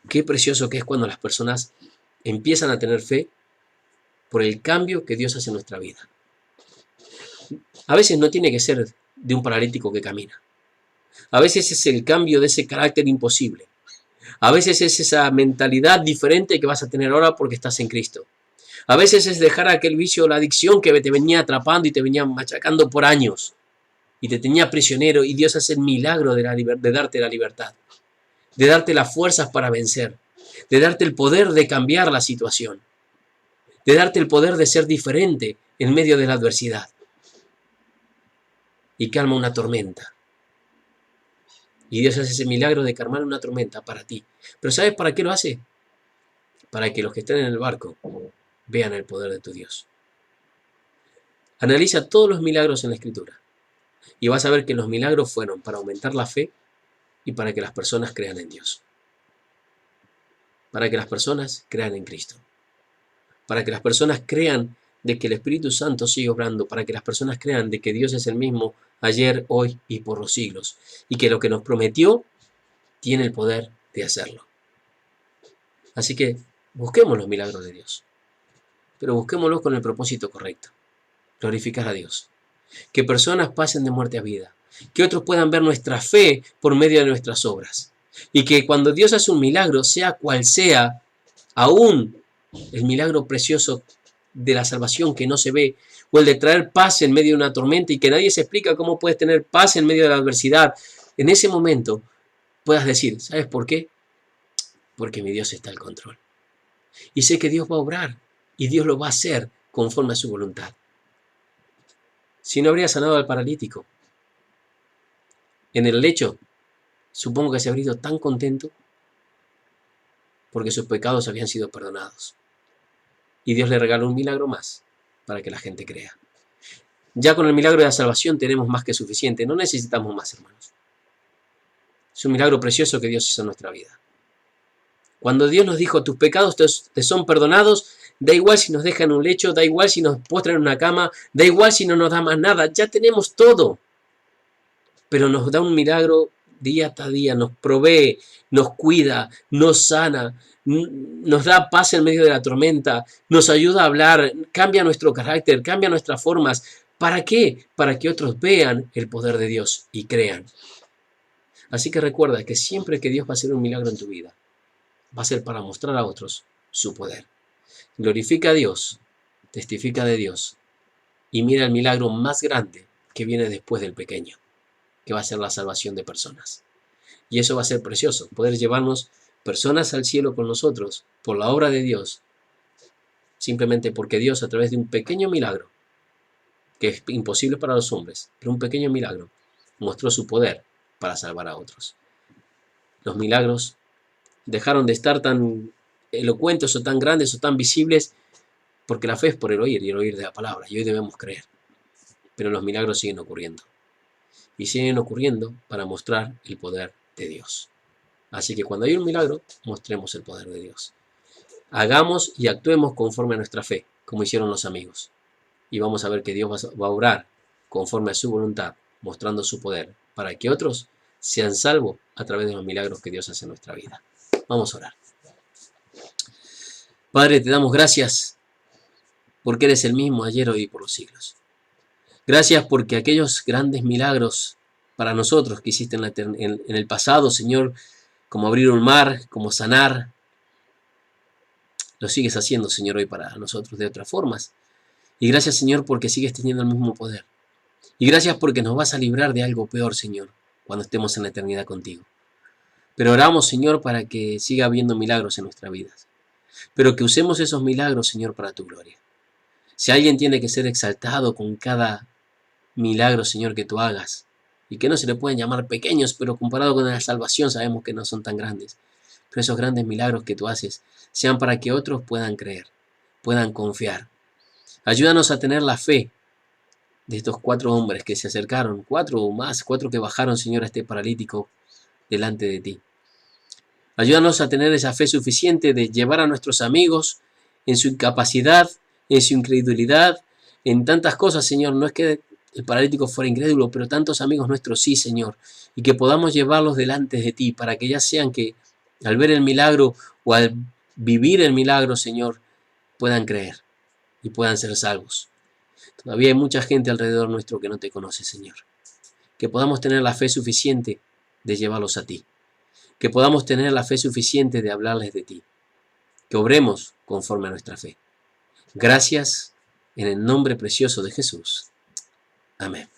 Qué precioso que es cuando las personas empiezan a tener fe por el cambio que Dios hace en nuestra vida. A veces no tiene que ser de un paralítico que camina. A veces es el cambio de ese carácter imposible. A veces es esa mentalidad diferente que vas a tener ahora porque estás en Cristo. A veces es dejar aquel vicio o la adicción que te venía atrapando y te venía machacando por años y te tenía prisionero, y Dios hace el milagro de darte la libertad, de darte las fuerzas para vencer, de darte el poder de cambiar la situación, de darte el poder de ser diferente en medio de la adversidad. Y calma una tormenta. Y Dios hace ese milagro de calmar una tormenta para ti. Pero ¿sabes para qué lo hace? Para que los que estén en el barco vean el poder de tu Dios. Analiza todos los milagros en la Escritura y vas a ver que los milagros fueron para aumentar la fe y para que las personas crean en Dios. Para que las personas crean en Cristo. Para que las personas crean de que el Espíritu Santo sigue obrando para que las personas crean de que Dios es el mismo ayer, hoy y por los siglos, y que lo que nos prometió tiene el poder de hacerlo. Así que busquemos los milagros de Dios, pero busquémoslos con el propósito correcto: glorificar a Dios, que personas pasen de muerte a vida, que otros puedan ver nuestra fe por medio de nuestras obras, y que cuando Dios hace un milagro, sea cual sea, aún el milagro precioso de la salvación que no se ve, o el de traer paz en medio de una tormenta y que nadie se explica cómo puedes tener paz en medio de la adversidad, en ese momento puedas decir, ¿sabes por qué? Porque mi Dios está al control. Y sé que Dios va a obrar, y Dios lo va a hacer conforme a su voluntad. Si no habría sanado al paralítico en el lecho, supongo que se habría ido tan contento porque sus pecados habían sido perdonados. Y Dios le regaló un milagro más para que la gente crea. Ya con el milagro de la salvación tenemos más que suficiente. No necesitamos más, hermanos. Es un milagro precioso que Dios hizo en nuestra vida. Cuando Dios nos dijo, tus pecados te son perdonados, da igual si nos deja en un lecho, da igual si nos postra en una cama, da igual si no nos da más nada, ya tenemos todo. Pero nos da un milagro día tras día, nos provee, nos cuida, nos sana, nos da paz en medio de la tormenta, nos ayuda a hablar, cambia nuestro carácter, cambia nuestras formas. ¿Para qué? Para que otros vean el poder de Dios y crean. Así que recuerda que siempre que Dios va a hacer un milagro en tu vida, va a ser para mostrar a otros su poder. Glorifica a Dios, testifica de Dios y mira el milagro más grande que viene después del pequeño, que va a ser la salvación de personas. Y eso va a ser precioso, poder llevarnos personas al cielo con nosotros por la obra de Dios, simplemente porque Dios, a través de un pequeño milagro, que es imposible para los hombres, pero un pequeño milagro, mostró su poder para salvar a otros. Los milagros dejaron de estar tan elocuentes o tan grandes o tan visibles porque la fe es por el oír y el oír de la palabra, y hoy debemos creer. Pero los milagros siguen ocurriendo. Y siguen ocurriendo para mostrar el poder de Dios. Así que cuando hay un milagro, mostremos el poder de Dios. Hagamos y actuemos conforme a nuestra fe, como hicieron los amigos. Y vamos a ver que Dios va a obrar conforme a su voluntad, mostrando su poder, para que otros sean salvos a través de los milagros que Dios hace en nuestra vida. Vamos a orar. Padre, te damos gracias porque eres el mismo ayer, hoy y por los siglos. Gracias porque aquellos grandes milagros para nosotros que hiciste en el pasado, Señor, como abrir un mar, como sanar, lo sigues haciendo, Señor, hoy para nosotros de otras formas. Y gracias, Señor, porque sigues teniendo el mismo poder. Y gracias porque nos vas a librar de algo peor, Señor, cuando estemos en la eternidad contigo. Pero oramos, Señor, para que siga habiendo milagros en nuestras vidas. Pero que usemos esos milagros, Señor, para tu gloria. Si alguien tiene que ser exaltado con cada milagro, Señor, que tú hagas, y que no se le pueden llamar pequeños, pero comparado con la salvación sabemos que no son tan grandes. Pero esos grandes milagros que tú haces sean para que otros puedan creer, puedan confiar. Ayúdanos a tener la fe de estos 4 hombres que se acercaron, 4 o más, 4 que bajaron, Señor, a este paralítico delante de ti. Ayúdanos a tener esa fe suficiente de llevar a nuestros amigos en su incapacidad, en su incredulidad, en tantas cosas, Señor. No es que el paralítico fuera incrédulo, pero tantos amigos nuestros sí, Señor. Y que podamos llevarlos delante de ti para que ya sean que al ver el milagro o al vivir el milagro, Señor, puedan creer y puedan ser salvos. Todavía hay mucha gente alrededor nuestro que no te conoce, Señor. Que podamos tener la fe suficiente de llevarlos a ti. Que podamos tener la fe suficiente de hablarles de ti. Que obremos conforme a nuestra fe. Gracias en el nombre precioso de Jesús. Amén.